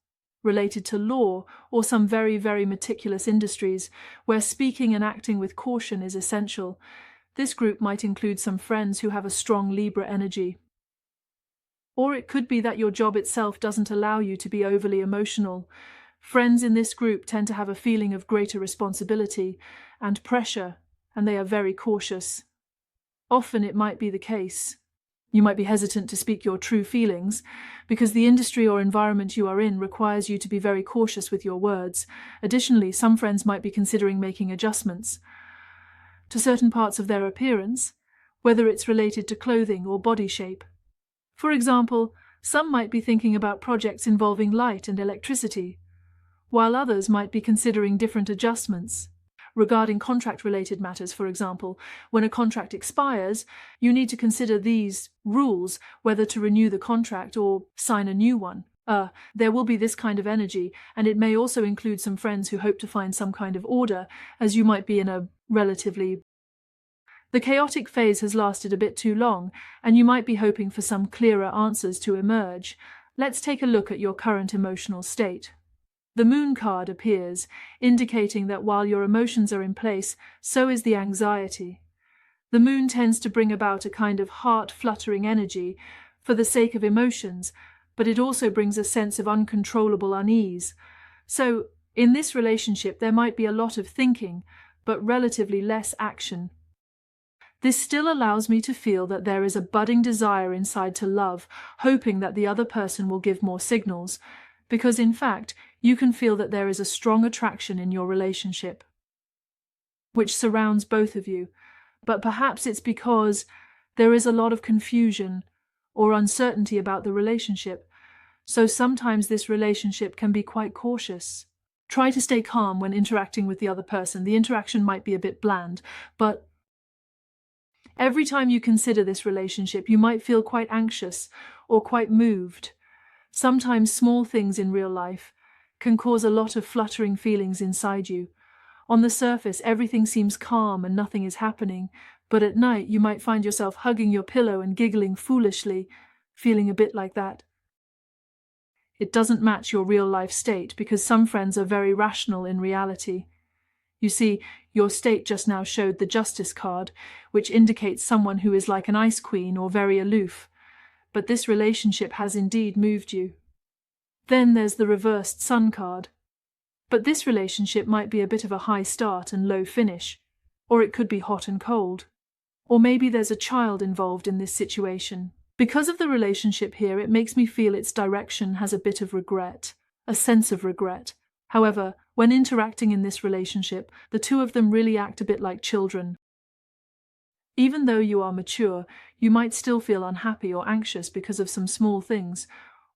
related to law or some very, very meticulous industries where speaking and acting with caution is essential. This group might include some friends who have a strong Libra energy. Or it could be that your job itself doesn't allow you to be overly emotional. Friends in this group tend to have a feeling of greater responsibility and pressure, and they are very cautious. Often it might be the case. You might be hesitant to speak your true feelings because the industry or environment you are in requires you to be very cautious with your words. Additionally, some friends might be considering making adjustments to certain parts of their appearance, whether it's related to clothing or body shape. For example, some might be thinking about projects involving light and electricity, while others might be considering different adjustments. Regarding contract-related matters, for example, when a contract expires, you need to consider these rules, whether to renew the contract or sign a new one. There will be this kind of energy, and it may also include some friends who hope to find some kind of order, as you might be in a relatively... The chaotic phase has lasted a bit too long, and you might be hoping for some clearer answers to emerge. Let's take a look at your current emotional state. The Moon card appears, indicating that while your emotions are in place, so is the anxiety. The Moon tends to bring about a kind of heart-fluttering energy for the sake of emotions, but it also brings a sense of uncontrollable unease. So, in this relationship, there might be a lot of thinking, but relatively less action. This still allows me to feel that there is a budding desire inside to love, hoping that the other person will give more signals, because in fact, you can feel that there is a strong attraction in your relationship, which surrounds both of you, but perhaps it's because there is a lot of confusion or uncertainty about the relationship, so sometimes this relationship can be quite cautious. Try to stay calm when interacting with the other person. The interaction might be a bit bland, but every time you consider this relationship, you might feel quite anxious or quite moved. Sometimes small things in real life can cause a lot of fluttering feelings inside you. On the surface, everything seems calm and nothing is happening, but at night you might find yourself hugging your pillow and giggling foolishly, feeling a bit like that. It doesn't match your real-life state because some friends are very rational in reality. You see, your state just now showed the Justice card, which indicates someone who is like an ice queen or very aloof. But this relationship has indeed moved you. Then there's the reversed Sun card. But this relationship might be a bit of a high start and low finish, or it could be hot and cold. Or maybe there's a child involved in this situation. Because of the relationship here, it makes me feel its direction has a bit of regret, a sense of regret. However, when interacting in this relationship, the two of them really act a bit like children. Even though you are mature, you might still feel unhappy or anxious because of some small things,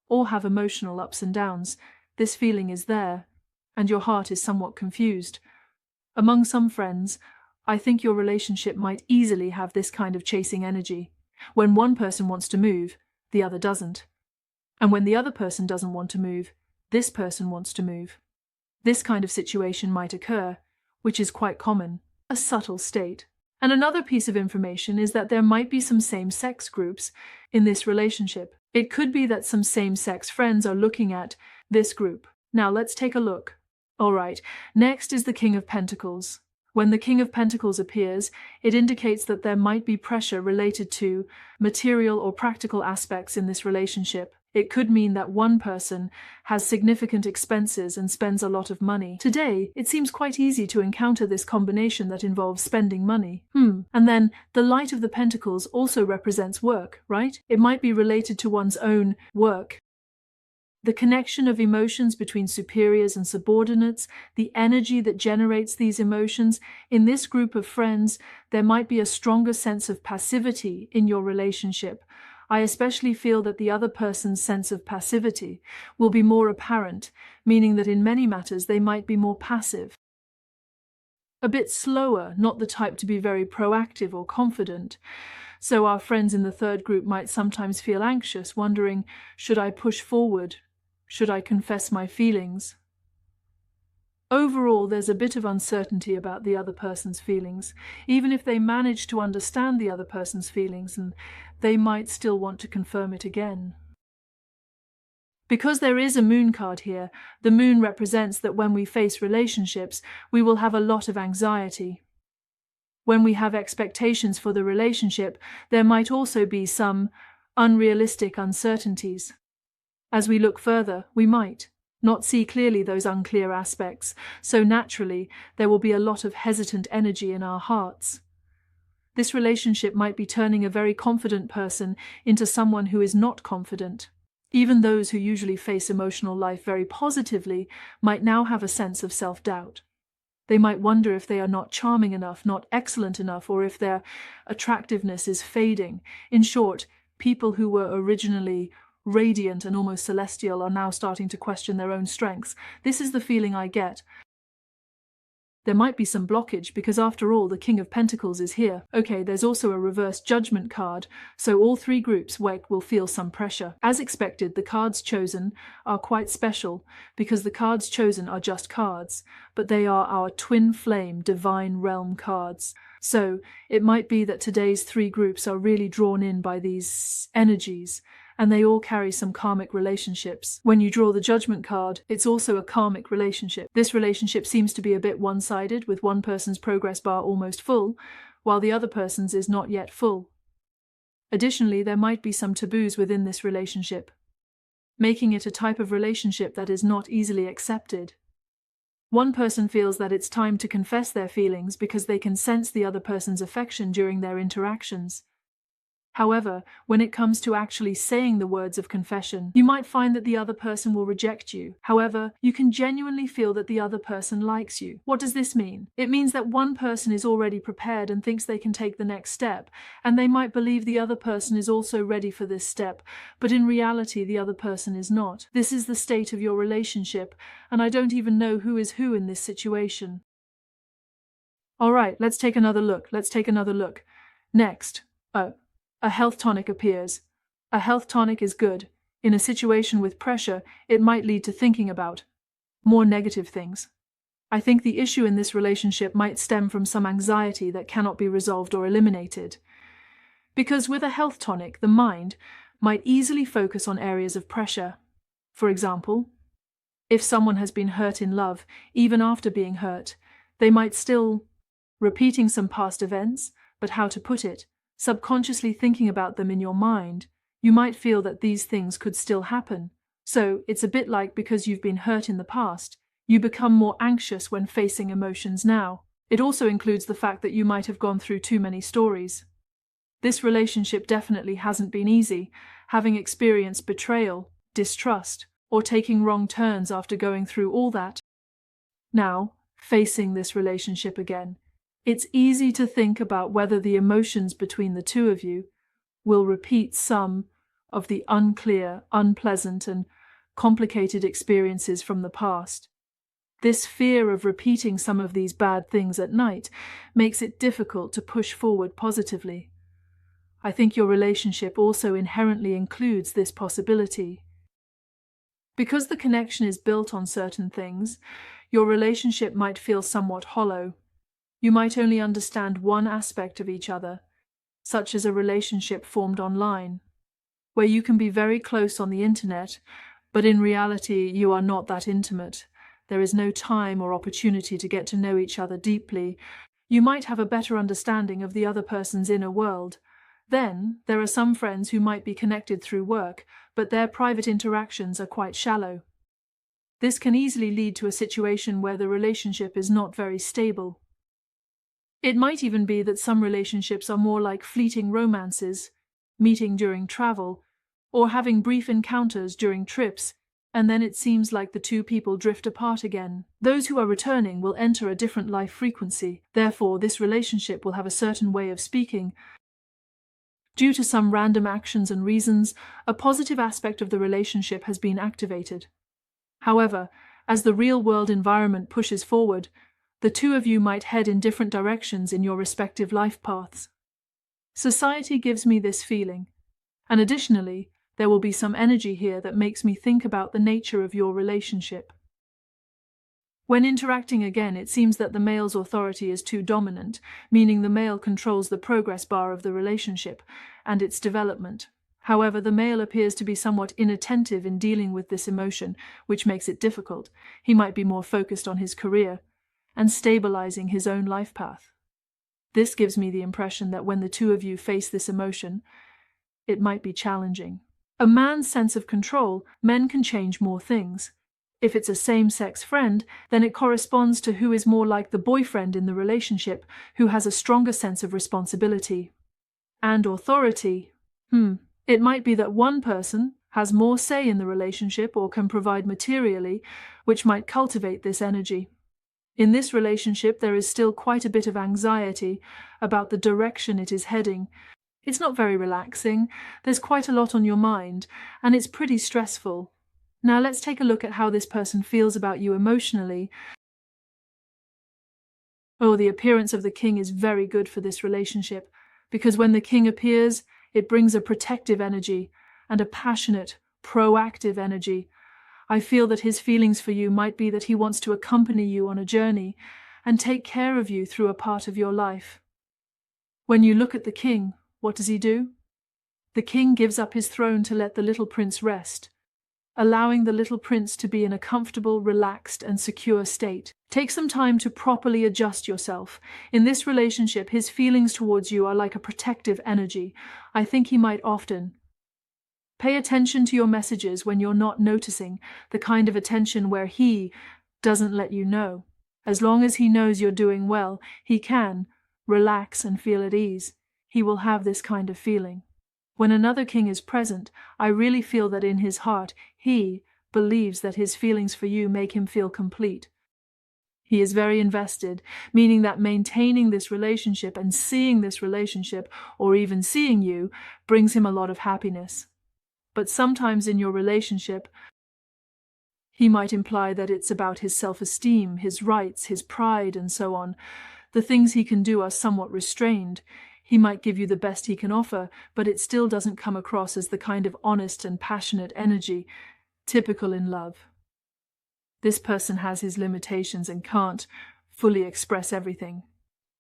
or have emotional ups and downs. This feeling is there, and your heart is somewhat confused. Among some friends, I think your relationship might easily have this kind of chasing energy. When one person wants to move, the other doesn't. And when the other person doesn't want to move, this person wants to move. This kind of situation might occur, which is quite common, a subtle state. And another piece of information is that there might be some same-sex groups in this relationship. It could be that some same-sex friends are looking at this group. Now let's take a look. All right, next is the King of Pentacles. When the King of Pentacles appears, it indicates that there might be pressure related to material or practical aspects in this relationship. It could mean that one person has significant expenses and spends a lot of money. Today, it seems quite easy to encounter this combination that involves spending money. And then, the Light of the Pentacles also represents work, right? It might be related to one's own work. The connection of emotions between superiors and subordinates, the energy that generates these emotions. In this group of friends, there might be a stronger sense of passivity in your relationship. I especially feel that the other person's sense of passivity will be more apparent, meaning that in many matters they might be more passive. A bit slower, not the type to be very proactive or confident. So our friends in the third group might sometimes feel anxious, wondering, should I push forward? Should I confess my feelings? Overall, there's a bit of uncertainty about the other person's feelings, even if they manage to understand the other person's feelings, and they might still want to confirm it again. Because there is a moon card here, the moon represents that when we face relationships, we will have a lot of anxiety. When we have expectations for the relationship, there might also be some unrealistic uncertainties. As we look further, we might not see clearly those unclear aspects, so naturally there will be a lot of hesitant energy in our hearts. This relationship might be turning a very confident person into someone who is not confident. Even those who usually face emotional life very positively might now have a sense of self-doubt. They might wonder if they are not charming enough, not excellent enough, or if their attractiveness is fading. In short, people who were originally radiant and almost celestial are now starting to question their own strengths. This is the feeling I get. There might be some blockage because after all, the King of Pentacles is here. Okay, there's also a reverse judgment card, so all three groups will feel some pressure. As expected, the cards chosen are quite special because the cards chosen are just cards, but they are our twin flame divine realm cards. So it might be that today's three groups are really drawn in by these energies, and they all carry some karmic relationships. When you draw the judgment card, it's also a karmic relationship. This relationship seems to be a bit one-sided, with one person's progress bar almost full, while the other person's is not yet full. Additionally, there might be some taboos within this relationship, making it a type of relationship that is not easily accepted. One person feels that it's time to confess their feelings because they can sense the other person's affection during their interactions. However, when it comes to actually saying the words of confession, you might find that the other person will reject you. However, you can genuinely feel that the other person likes you. What does this mean? It means that one person is already prepared and thinks they can take the next step, and they might believe the other person is also ready for this step, but in reality the other person is not. This is the state of your relationship, and I don't even know who is who in this situation. Alright, let's take another look. Next. A health tonic appears. A health tonic is good. In a situation with pressure, it might lead to thinking about more negative things. I think the issue in this relationship might stem from some anxiety that cannot be resolved or eliminated. Because with a health tonic, the mind might easily focus on areas of pressure. For example, if someone has been hurt in love, even after being hurt, they might still repeating some past events, but how to put it? Subconsciously thinking about them in your mind, you might feel that these things could still happen. So it's a bit like because you've been hurt in the past, you become more anxious when facing emotions now. It also includes the fact that you might have gone through too many stories. This relationship definitely hasn't been easy, having experienced betrayal, distrust, or taking wrong turns after going through all that. Now, facing this relationship again, it's easy to think about whether the emotions between the two of you will repeat some of the unclear, unpleasant, and complicated experiences from the past. This fear of repeating some of these bad things at night makes it difficult to push forward positively. I think your relationship also inherently includes this possibility. Because the connection is built on certain things, your relationship might feel somewhat hollow. You might only understand one aspect of each other, such as a relationship formed online, where you can be very close on the internet, but in reality you are not that intimate. There is no time or opportunity to get to know each other deeply. You might have a better understanding of the other person's inner world. Then, there are some friends who might be connected through work, but their private interactions are quite shallow. This can easily lead to a situation where the relationship is not very stable. It might even be that some relationships are more like fleeting romances, meeting during travel, or having brief encounters during trips, and then it seems like the two people drift apart again. Those who are returning will enter a different life frequency. Therefore, this relationship will have a certain way of speaking. Due to some random actions and reasons, a positive aspect of the relationship has been activated. However, as the real-world environment pushes forward, the two of you might head in different directions in your respective life paths. Society gives me this feeling, and additionally, there will be some energy here that makes me think about the nature of your relationship. When interacting again, it seems that the male's authority is too dominant, meaning the male controls the progress bar of the relationship and its development. However, the male appears to be somewhat inattentive in dealing with this emotion, which makes it difficult. He might be more focused on his career and stabilizing his own life path. This gives me the impression that when the two of you face this emotion, it might be challenging. A man's sense of control, men can change more things. If it's a same-sex friend, then it corresponds to who is more like the boyfriend in the relationship, who has a stronger sense of responsibility and authority. It might be that one person has more say in the relationship or can provide materially, which might cultivate this energy. In this relationship, there is still quite a bit of anxiety about the direction it is heading. It's not very relaxing, there's quite a lot on your mind, and it's pretty stressful. Now let's take a look at how this person feels about you emotionally. Oh, the appearance of the king is very good for this relationship, because when the king appears, it brings a protective energy and a passionate, proactive energy. I feel that his feelings for you might be that he wants to accompany you on a journey and take care of you through a part of your life. When you look at the king, what does he do? The king gives up his throne to let the little prince rest, allowing the little prince to be in a comfortable, relaxed, and secure state. Take some time to properly adjust yourself. In this relationship, his feelings towards you are like a protective energy. I think he might often pay attention to your messages when you're not noticing, the kind of attention where he doesn't let you know. As long as he knows you're doing well, he can relax and feel at ease. He will have this kind of feeling. When another king is present, I really feel that in his heart, he believes that his feelings for you make him feel complete. He is very invested, meaning that maintaining this relationship and seeing this relationship, or even seeing you, brings him a lot of happiness. But sometimes in your relationship, he might imply that it's about his self-esteem, his rights, his pride, and so on. The things he can do are somewhat restrained. He might give you the best he can offer, but it still doesn't come across as the kind of honest and passionate energy typical in love. This person has his limitations and can't fully express everything.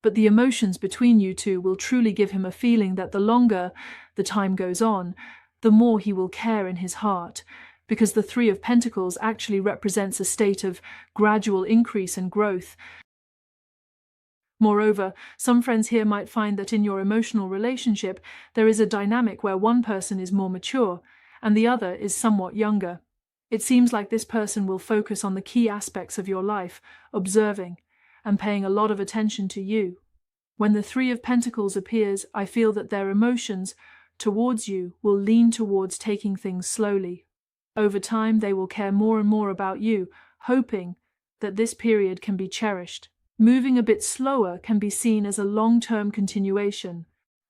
But the emotions between you two will truly give him a feeling that the longer the time goes on, the more he will care in his heart, because the Three of Pentacles actually represents a state of gradual increase and growth. Moreover, some friends here might find that in your emotional relationship, there is a dynamic where one person is more mature and the other is somewhat younger. It seems like this person will focus on the key aspects of your life, observing and paying a lot of attention to you. When the Three of Pentacles appears, I feel that their emotions towards you will lean towards taking things slowly. Over time, they will care more and more about you, hoping that this period can be cherished. Moving a bit slower can be seen as a long-term continuation,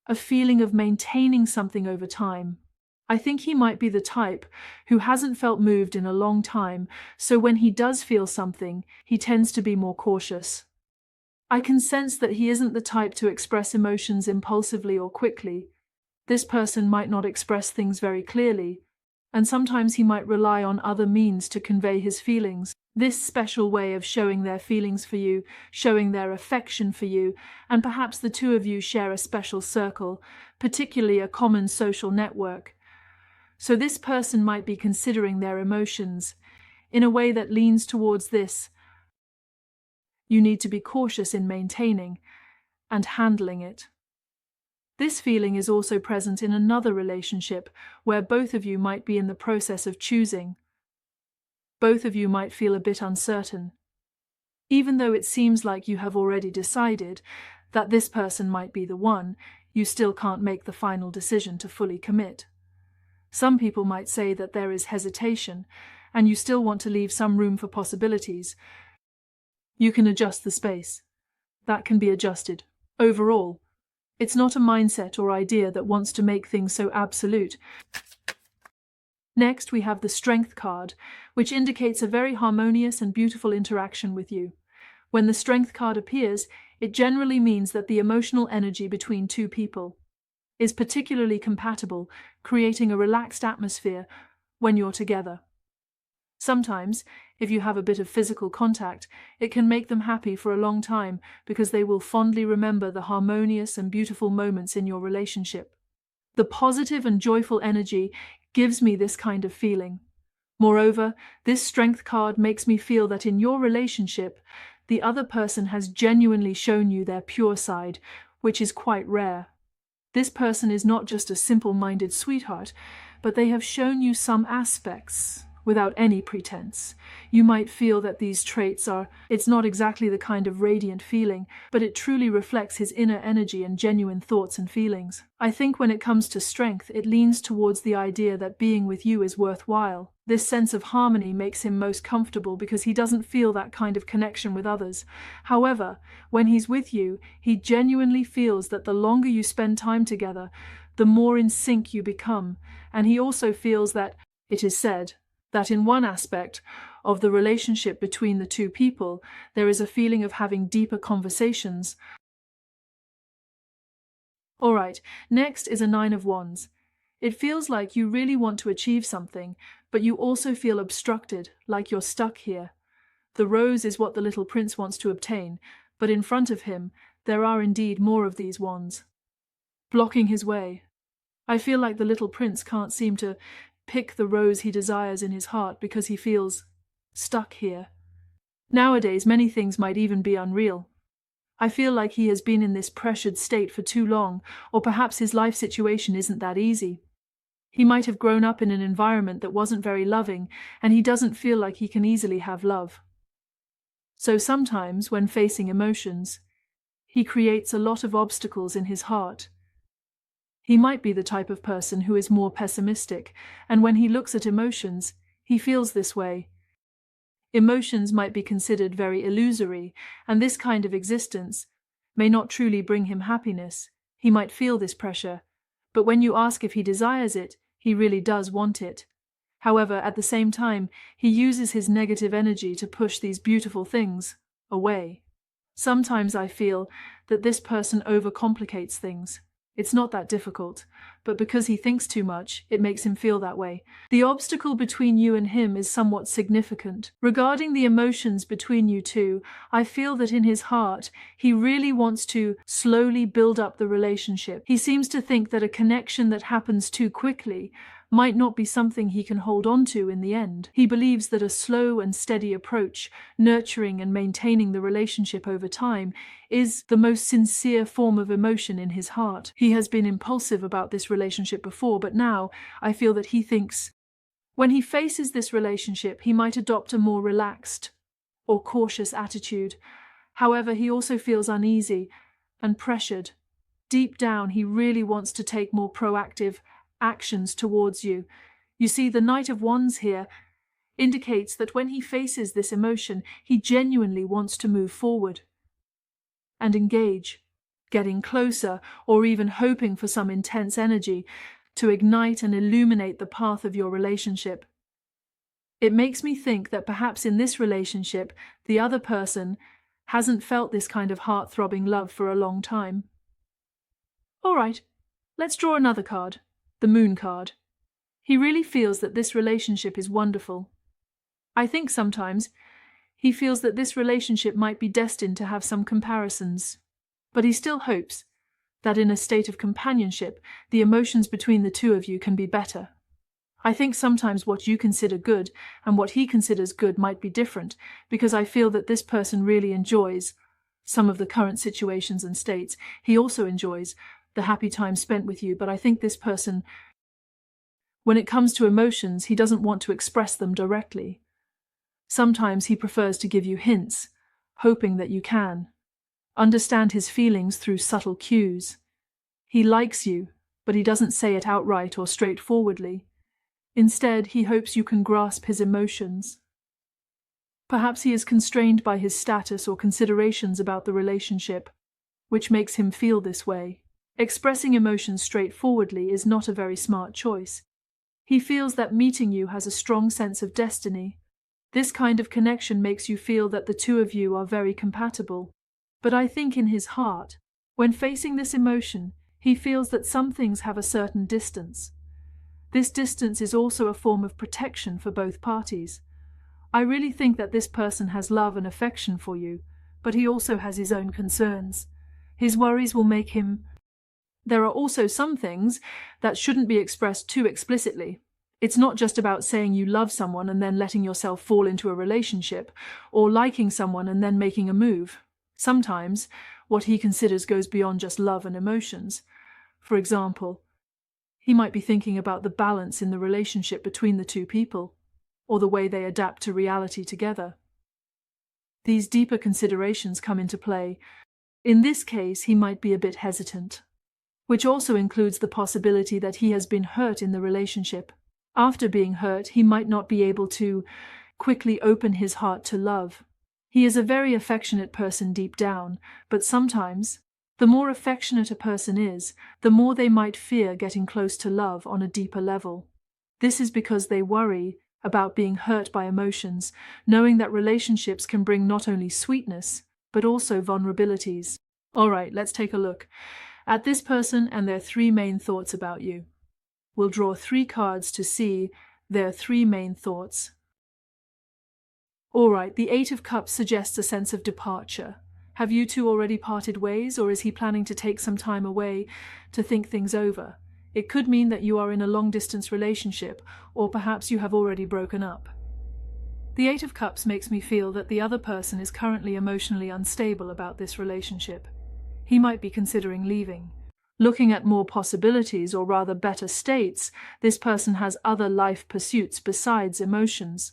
a feeling of maintaining something over time. I think he might be the type who hasn't felt moved in a long time, so when he does feel something, he tends to be more cautious. I can sense that he isn't the type to express emotions impulsively or quickly. This person might not express things very clearly, and sometimes he might rely on other means to convey his feelings. This special way of showing their feelings for you, showing their affection for you, and perhaps the two of you share a special circle, particularly a common social network. So this person might be considering their emotions in a way that leans towards this. You need to be cautious in maintaining and handling it. This feeling is also present in another relationship where both of you might be in the process of choosing. Both of you might feel a bit uncertain. Even though it seems like you have already decided that this person might be the one, you still can't make the final decision to fully commit. Some people might say that there is hesitation, and you still want to leave some room for possibilities. You can adjust the space. That can be adjusted. Overall, it's not a mindset or idea that wants to make things so absolute. Next, we have the Strength card, which indicates a very harmonious and beautiful interaction with you. When the Strength card appears, it generally means that the emotional energy between two people is particularly compatible, creating a relaxed atmosphere when you're together. Sometimes, if you have a bit of physical contact, it can make them happy for a long time because they will fondly remember the harmonious and beautiful moments in your relationship. The positive and joyful energy gives me this kind of feeling. Moreover, this strength card makes me feel that in your relationship, the other person has genuinely shown you their pure side, which is quite rare. This person is not just a simple-minded sweetheart, but they have shown you some aspects without any pretense. You might feel that these traits it's not exactly the kind of radiant feeling, but it truly reflects his inner energy and genuine thoughts and feelings. I think when it comes to strength, it leans towards the idea that being with you is worthwhile. This sense of harmony makes him most comfortable because he doesn't feel that kind of connection with others. However, when he's with you, he genuinely feels that the longer you spend time together, the more in sync you become, and he also feels that, it is said, that in one aspect of the relationship between the two people, there is a feeling of having deeper conversations. Alright, next is a 9 of Wands. It feels like you really want to achieve something, but you also feel obstructed, like you're stuck here. The rose is what the little prince wants to obtain, but in front of him, there are indeed more of these wands, blocking his way. I feel like the little prince can't seem to pick the rose he desires in his heart because he feels stuck here. Nowadays, many things might even be unreal. I feel like he has been in this pressured state for too long, or perhaps his life situation isn't that easy. He might have grown up in an environment that wasn't very loving, and he doesn't feel like he can easily have love. So sometimes, when facing emotions, he creates a lot of obstacles in his heart. He might be the type of person who is more pessimistic, and when he looks at emotions, he feels this way. Emotions might be considered very illusory, and this kind of existence may not truly bring him happiness. He might feel this pressure, but when you ask if he desires it, he really does want it. However, at the same time, he uses his negative energy to push these beautiful things away. Sometimes I feel that this person overcomplicates things. It's not that difficult, but because he thinks too much, it makes him feel that way. The obstacle between you and him is somewhat significant. Regarding the emotions between you two, I feel that in his heart, he really wants to slowly build up the relationship. He seems to think that a connection that happens too quickly might not be something he can hold on to in the end. He believes that a slow and steady approach, nurturing and maintaining the relationship over time, is the most sincere form of emotion in his heart. He has been impulsive about this relationship before, but now I feel that he thinks when he faces this relationship, he might adopt a more relaxed or cautious attitude. However, he also feels uneasy and pressured. Deep down, he really wants to take more proactive actions towards you. You see, the Knight of Wands here indicates that when he faces this emotion, he genuinely wants to move forward and engage, getting closer or even hoping for some intense energy to ignite and illuminate the path of your relationship. It makes me think that perhaps in this relationship, the other person hasn't felt this kind of heart-throbbing love for a long time. All right, let's draw another card. The Moon card. He really feels that this relationship is wonderful. I think sometimes he feels that this relationship might be destined to have some comparisons, but he still hopes that in a state of companionship, the emotions between the two of you can be better. I think sometimes what you consider good and what he considers good might be different, because I feel that this person really enjoys some of the current situations and states. He also enjoys the happy time spent with you, but I think this person, when it comes to emotions, he doesn't want to express them directly. Sometimes he prefers to give you hints, hoping that you can understand his feelings through subtle cues. He likes you, but he doesn't say it outright or straightforwardly. Instead, he hopes you can grasp his emotions. Perhaps he is constrained by his status or considerations about the relationship, which makes him feel this way. Expressing emotions straightforwardly is not a very smart choice. He feels that meeting you has a strong sense of destiny. This kind of connection makes you feel that the two of you are very compatible. But I think in his heart, when facing this emotion, he feels that some things have a certain distance. This distance is also a form of protection for both parties. I really think that this person has love and affection for you, but he also has his own concerns. His worries will make him There are also some things that shouldn't be expressed too explicitly. It's not just about saying you love someone and then letting yourself fall into a relationship, or liking someone and then making a move. Sometimes, what he considers goes beyond just love and emotions. For example, he might be thinking about the balance in the relationship between the two people, or the way they adapt to reality together. These deeper considerations come into play. In this case, he might be a bit hesitant, which also includes the possibility that he has been hurt in the relationship. After being hurt, he might not be able to quickly open his heart to love. He is a very affectionate person deep down, but sometimes, the more affectionate a person is, the more they might fear getting close to love on a deeper level. This is because they worry about being hurt by emotions, knowing that relationships can bring not only sweetness, but also vulnerabilities. All right, let's take a look at this person and their 3 main thoughts about you. We'll draw 3 cards to see their 3 main thoughts. All right, the 8 of Cups suggests a sense of departure. Have you two already parted ways, or is he planning to take some time away to think things over? It could mean that you are in a long-distance relationship, or perhaps you have already broken up. The 8 of Cups makes me feel that the other person is currently emotionally unstable about this relationship. He might be considering leaving. Looking at more possibilities, or rather better states, this person has other life pursuits besides emotions.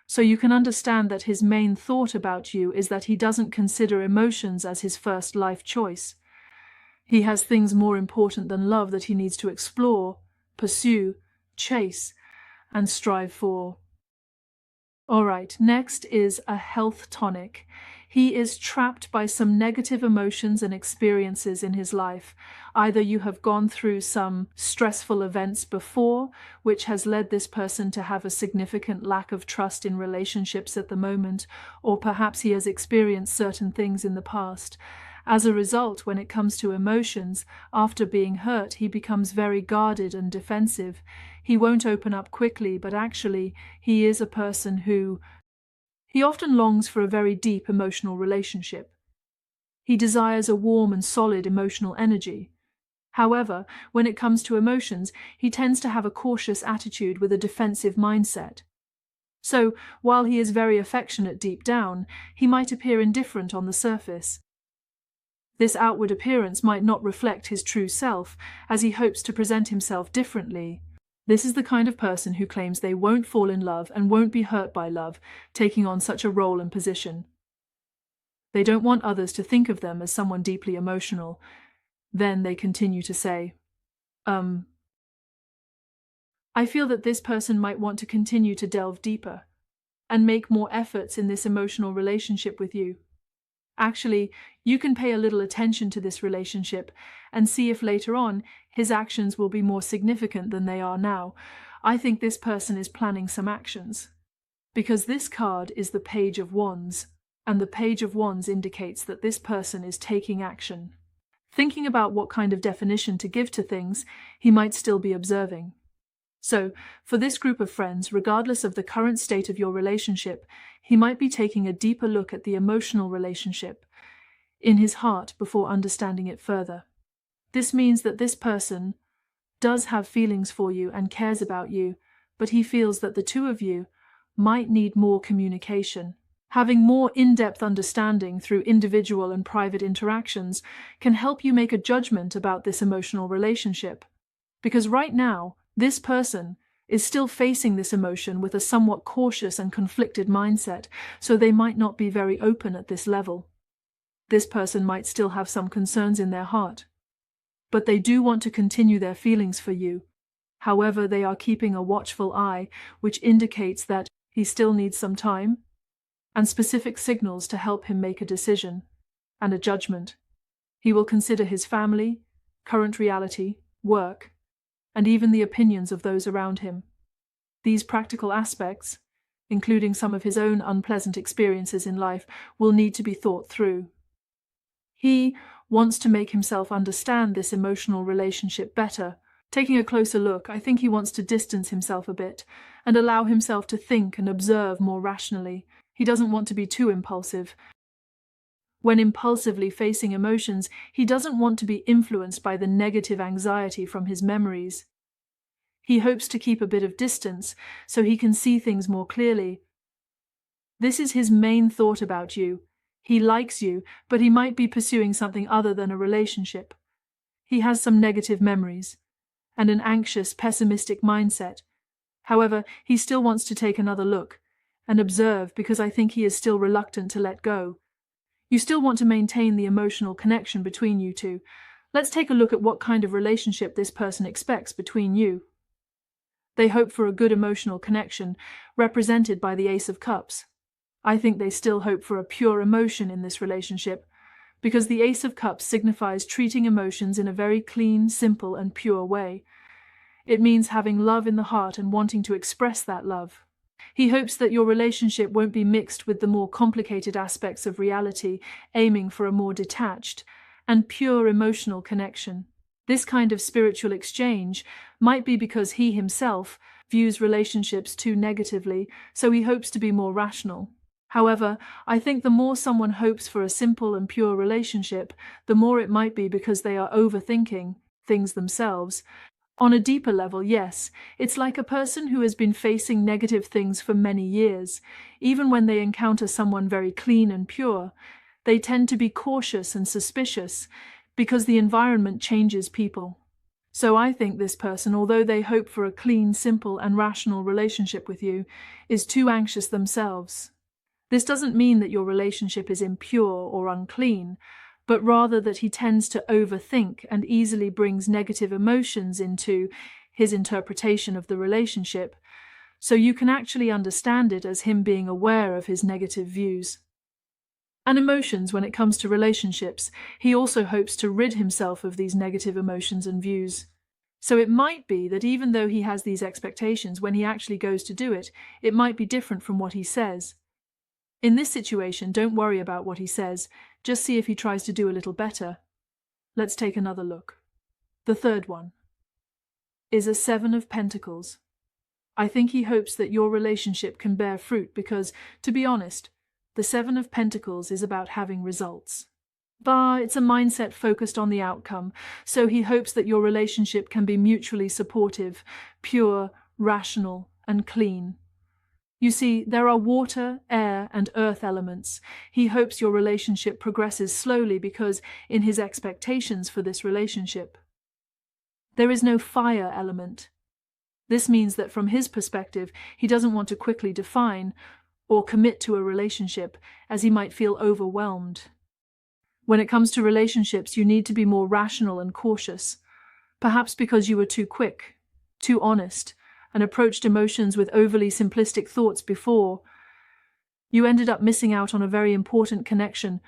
So you can understand that his main thought about you is that he doesn't consider emotions as his first life choice. He has things more important than love that he needs to explore, pursue, chase, and strive for. All right, next is a health tonic. He is trapped by some negative emotions and experiences in his life. Either you have gone through some stressful events before, which has led this person to have a significant lack of trust in relationships at the moment, or perhaps he has experienced certain things in the past. As a result, when it comes to emotions, after being hurt, he becomes very guarded and defensive. He won't open up quickly, but actually, he is a person who he often longs for a very deep emotional relationship. He desires a warm and solid emotional energy. However, when it comes to emotions, he tends to have a cautious attitude with a defensive mindset. So, while he is very affectionate deep down, he might appear indifferent on the surface. This outward appearance might not reflect his true self, as he hopes to present himself differently. This is the kind of person who claims they won't fall in love and won't be hurt by love, taking on such a role and position. They don't want others to think of them as someone deeply emotional. Then they continue to say, I feel that this person might want to continue to delve deeper and make more efforts in this emotional relationship with you. Actually, you can pay a little attention to this relationship and see if later on his actions will be more significant than they are now. I think this person is planning some actions. Because this card is the Page of Wands, and the Page of Wands indicates that this person is taking action. Thinking about what kind of definition to give to things, he might still be observing. So, for this group of friends, regardless of the current state of your relationship, he might be taking a deeper look at the emotional relationship in his heart before understanding it further. This means that this person does have feelings for you and cares about you, but he feels that the two of you might need more communication. Having more in-depth understanding through individual and private interactions can help you make a judgment about this emotional relationship. Because right now, this person is still facing this emotion with a somewhat cautious and conflicted mindset, so they might not be very open at this level. This person might still have some concerns in their heart, but they do want to continue their feelings for you. However, they are keeping a watchful eye, which indicates that he still needs some time and specific signals to help him make a decision and a judgment. He will consider his family, current reality, work, and even the opinions of those around him. These practical aspects, including some of his own unpleasant experiences in life, will need to be thought through. He wants to make himself understand this emotional relationship better. Taking a closer look, I think he wants to distance himself a bit and allow himself to think and observe more rationally. He doesn't want to be too impulsive. When impulsively facing emotions, he doesn't want to be influenced by the negative anxiety from his memories. He hopes to keep a bit of distance so he can see things more clearly. This is his main thought about you. He likes you, but he might be pursuing something other than a relationship. He has some negative memories and an anxious, pessimistic mindset. However, he still wants to take another look and observe because I think he is still reluctant to let go. You still want to maintain the emotional connection between you two. Let's take a look at what kind of relationship this person expects between you. They hope for a good emotional connection, represented by the Ace of Cups. I think they still hope for a pure emotion in this relationship, because the Ace of Cups signifies treating emotions in a very clean, simple, and pure way. It means having love in the heart and wanting to express that love. He hopes that your relationship won't be mixed with the more complicated aspects of reality, aiming for a more detached and pure emotional connection. This kind of spiritual exchange might be because he himself views relationships too negatively, so he hopes to be more rational. However, I think the more someone hopes for a simple and pure relationship, the more it might be because they are overthinking things themselves. On a deeper level, yes, it's like a person who has been facing negative things for many years. Even when they encounter someone very clean and pure, they tend to be cautious and suspicious because the environment changes people. So I think this person, although they hope for a clean, simple, and rational relationship with you, is too anxious themselves. This doesn't mean that your relationship is impure or unclean, but rather that he tends to overthink and easily brings negative emotions into his interpretation of the relationship, so you can actually understand it as him being aware of his negative views. And emotions, when it comes to relationships, he also hopes to rid himself of these negative emotions and views. So it might be that even though he has these expectations, when he actually goes to do it, it might be different from what he says. In this situation, don't worry about what he says, just see if he tries to do a little better. Let's take another look. The third one is a Seven of Pentacles. I think he hopes that your relationship can bear fruit because, to be honest, the Seven of Pentacles is about having results. But it's a mindset focused on the outcome, so he hopes that your relationship can be mutually supportive, pure, rational, and clean. You see, there are water, air, and earth elements. He hopes your relationship progresses slowly because, in his expectations for this relationship, there is no fire element. This means that from his perspective, he doesn't want to quickly define or commit to a relationship, as he might feel overwhelmed. When it comes to relationships, you need to be more rational and cautious, perhaps because you were too quick, too honest, and approached emotions with overly simplistic thoughts before. You ended up missing out on a very important connection.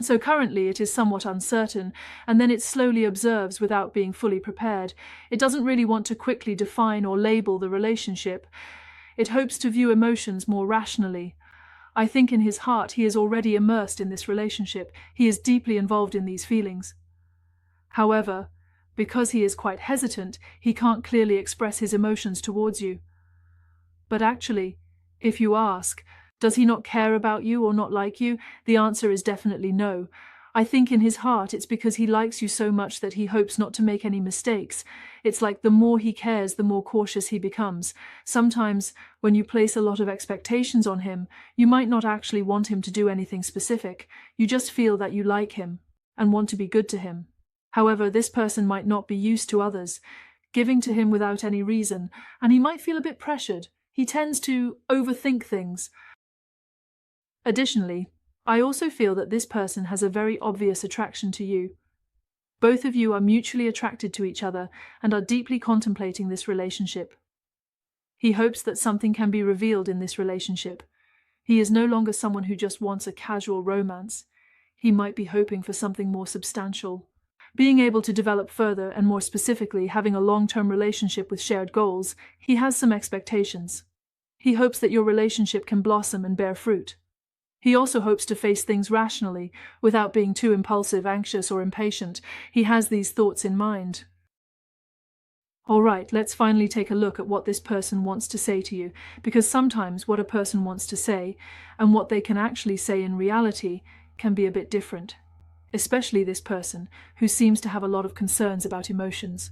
So currently it is somewhat uncertain, and then it slowly observes without being fully prepared. It doesn't really want to quickly define or label the relationship. It hopes to view emotions more rationally. I think in his heart he is already immersed in this relationship. He is deeply involved in these feelings. However, because he is quite hesitant, he can't clearly express his emotions towards you. But actually, if you ask, does he not care about you or not like you? The answer is definitely no. I think in his heart it's because he likes you so much that he hopes not to make any mistakes. It's like the more he cares, the more cautious he becomes. Sometimes, when you place a lot of expectations on him, you might not actually want him to do anything specific. You just feel that you like him and want to be good to him. However, this person might not be used to others giving to him without any reason, and he might feel a bit pressured. He tends to overthink things. Additionally, I also feel that this person has a very obvious attraction to you. Both of you are mutually attracted to each other and are deeply contemplating this relationship. He hopes that something can be revealed in this relationship. He is no longer someone who just wants a casual romance. He might be hoping for something more substantial. Being able to develop further and more specifically having a long-term relationship with shared goals, he has some expectations. He hopes that your relationship can blossom and bear fruit. He also hopes to face things rationally, without being too impulsive, anxious, or impatient. He has these thoughts in mind. All right, let's finally take a look at what this person wants to say to you, because sometimes what a person wants to say, and what they can actually say in reality, can be a bit different, especially this person who seems to have a lot of concerns about emotions.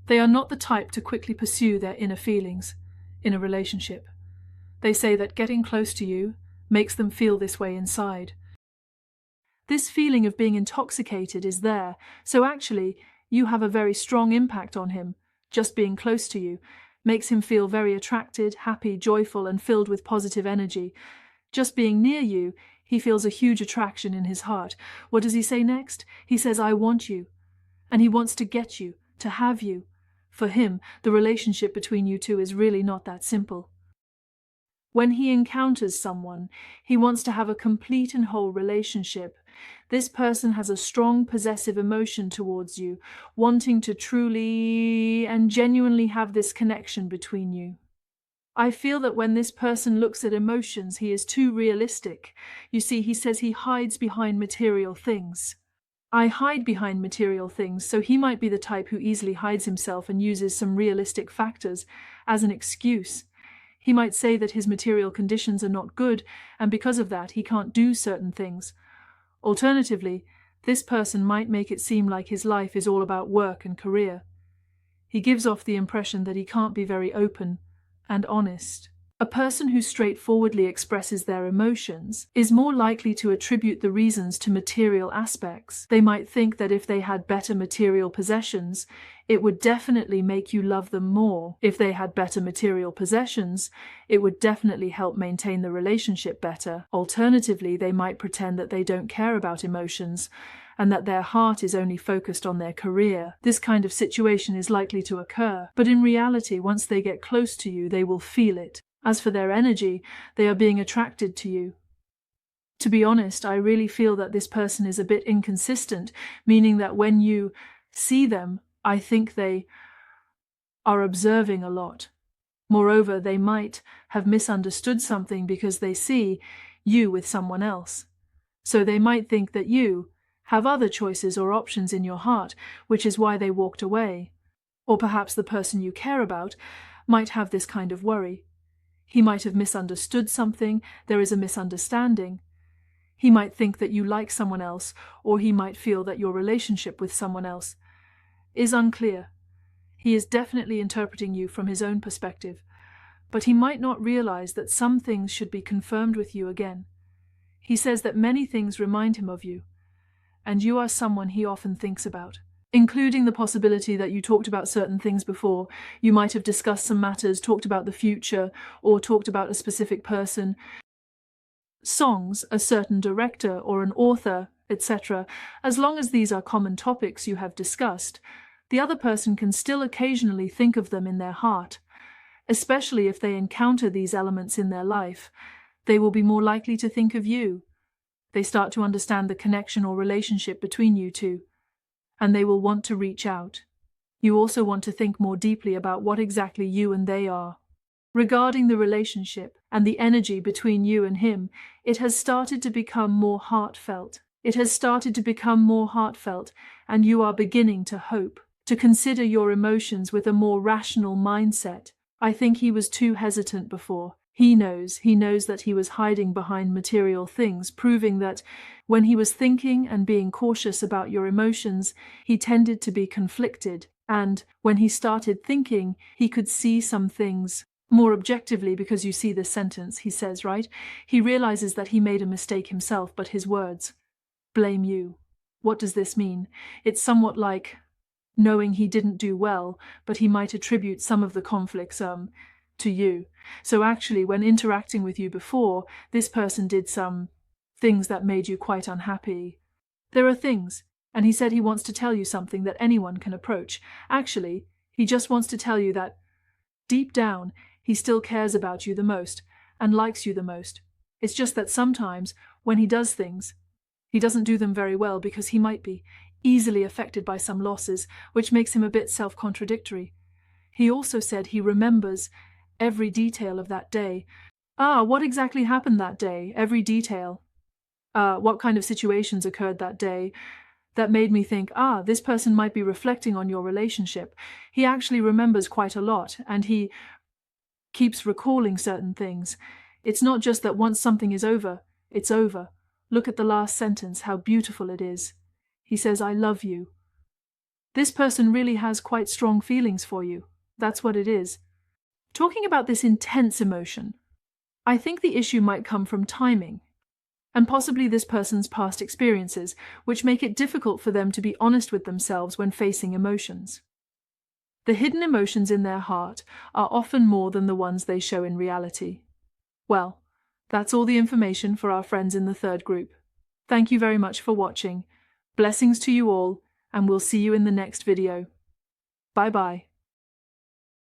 They are not the type to quickly pursue their inner feelings in a relationship. They say that getting close to you makes them feel this way inside. This feeling of being intoxicated is there, so actually you have a very strong impact on him. Just being close to you makes him feel very attracted, happy, joyful, and filled with positive energy. Just being near you, he feels a huge attraction in his heart. What does he say next? He says, "I want you." And he wants to get you, to have you. For him, the relationship between you two is really not that simple. When he encounters someone, he wants to have a complete and whole relationship. This person has a strong possessive emotion towards you, wanting to truly and genuinely have this connection between you. I feel that when this person looks at emotions, he is too realistic. You see, he says he hides behind material things. I hide behind material things, so he might be the type who easily hides himself and uses some realistic factors as an excuse. He might say that his material conditions are not good, and because of that he can't do certain things. Alternatively, this person might make it seem like his life is all about work and career. He gives off the impression that he can't be very open and honest. A person who straightforwardly expresses their emotions is more likely to attribute the reasons to material aspects. They might think that if they had better material possessions, it would definitely make you love them more. If they had better material possessions, it would definitely help maintain the relationship better. Alternatively, they might pretend that they don't care about emotions and that their heart is only focused on their career. This kind of situation is likely to occur, but in reality, once they get close to you, they will feel it. As for their energy, they are being attracted to you. To be honest, I really feel that this person is a bit inconsistent, meaning that when you see them, I think they are observing a lot. Moreover, they might have misunderstood something because they see you with someone else. So they might think that you have other choices or options in your heart, which is why they walked away. Or perhaps the person you care about might have this kind of worry. He might have misunderstood something, there is a misunderstanding. He might think that you like someone else, or he might feel that your relationship with someone else is unclear. He is definitely interpreting you from his own perspective, but he might not realize that some things should be confirmed with you again. He says that many things remind him of you, and you are someone he often thinks about, including the possibility that you talked about certain things before. You might have discussed some matters, talked about the future, or talked about a specific person, songs, a certain director or an author, etc. As long as these are common topics you have discussed, the other person can still occasionally think of them in their heart. Especially if they encounter these elements in their life, they will be more likely to think of you. They start to understand the connection or relationship between you two, and they will want to reach out. You also want to think more deeply about what exactly you and they are. Regarding the relationship and the energy between you and him, it has started to become more heartfelt. It has started to become more heartfelt, and you are beginning to hope, to consider your emotions with a more rational mindset. I think he was too hesitant before. He knows that he was hiding behind material things, proving that when he was thinking and being cautious about your emotions, he tended to be conflicted. And when he started thinking, he could see some things more objectively, because you see this sentence, he says, right? He realizes that he made a mistake himself, but his words blame you. What does this mean? It's somewhat like knowing he didn't do well, but he might attribute some of the conflicts to you. So actually, when interacting with you before, this person did some things that made you quite unhappy. There are things, and he said he wants to tell you something that anyone can approach. Actually, he just wants to tell you that deep down, he still cares about you the most and likes you the most. It's just that sometimes, when he does things, he doesn't do them very well because he might be easily affected by some losses, which makes him a bit self-contradictory. He also said he remembers every detail of that day. What exactly happened that day? Every detail. What kind of situations occurred that day that made me think, this person might be reflecting on your relationship. He actually remembers quite a lot, and he keeps recalling certain things. It's not just that once something is over, it's over. Look at the last sentence, how beautiful it is. He says, I love you. This person really has quite strong feelings for you. That's what it is. Talking about this intense emotion, I think the issue might come from timing, and possibly this person's past experiences, which make it difficult for them to be honest with themselves when facing emotions. The hidden emotions in their heart are often more than the ones they show in reality. Well, that's all the information for our friends in the third group. Thank you very much for watching. Blessings to you all, and we'll see you in the next video. Bye-bye.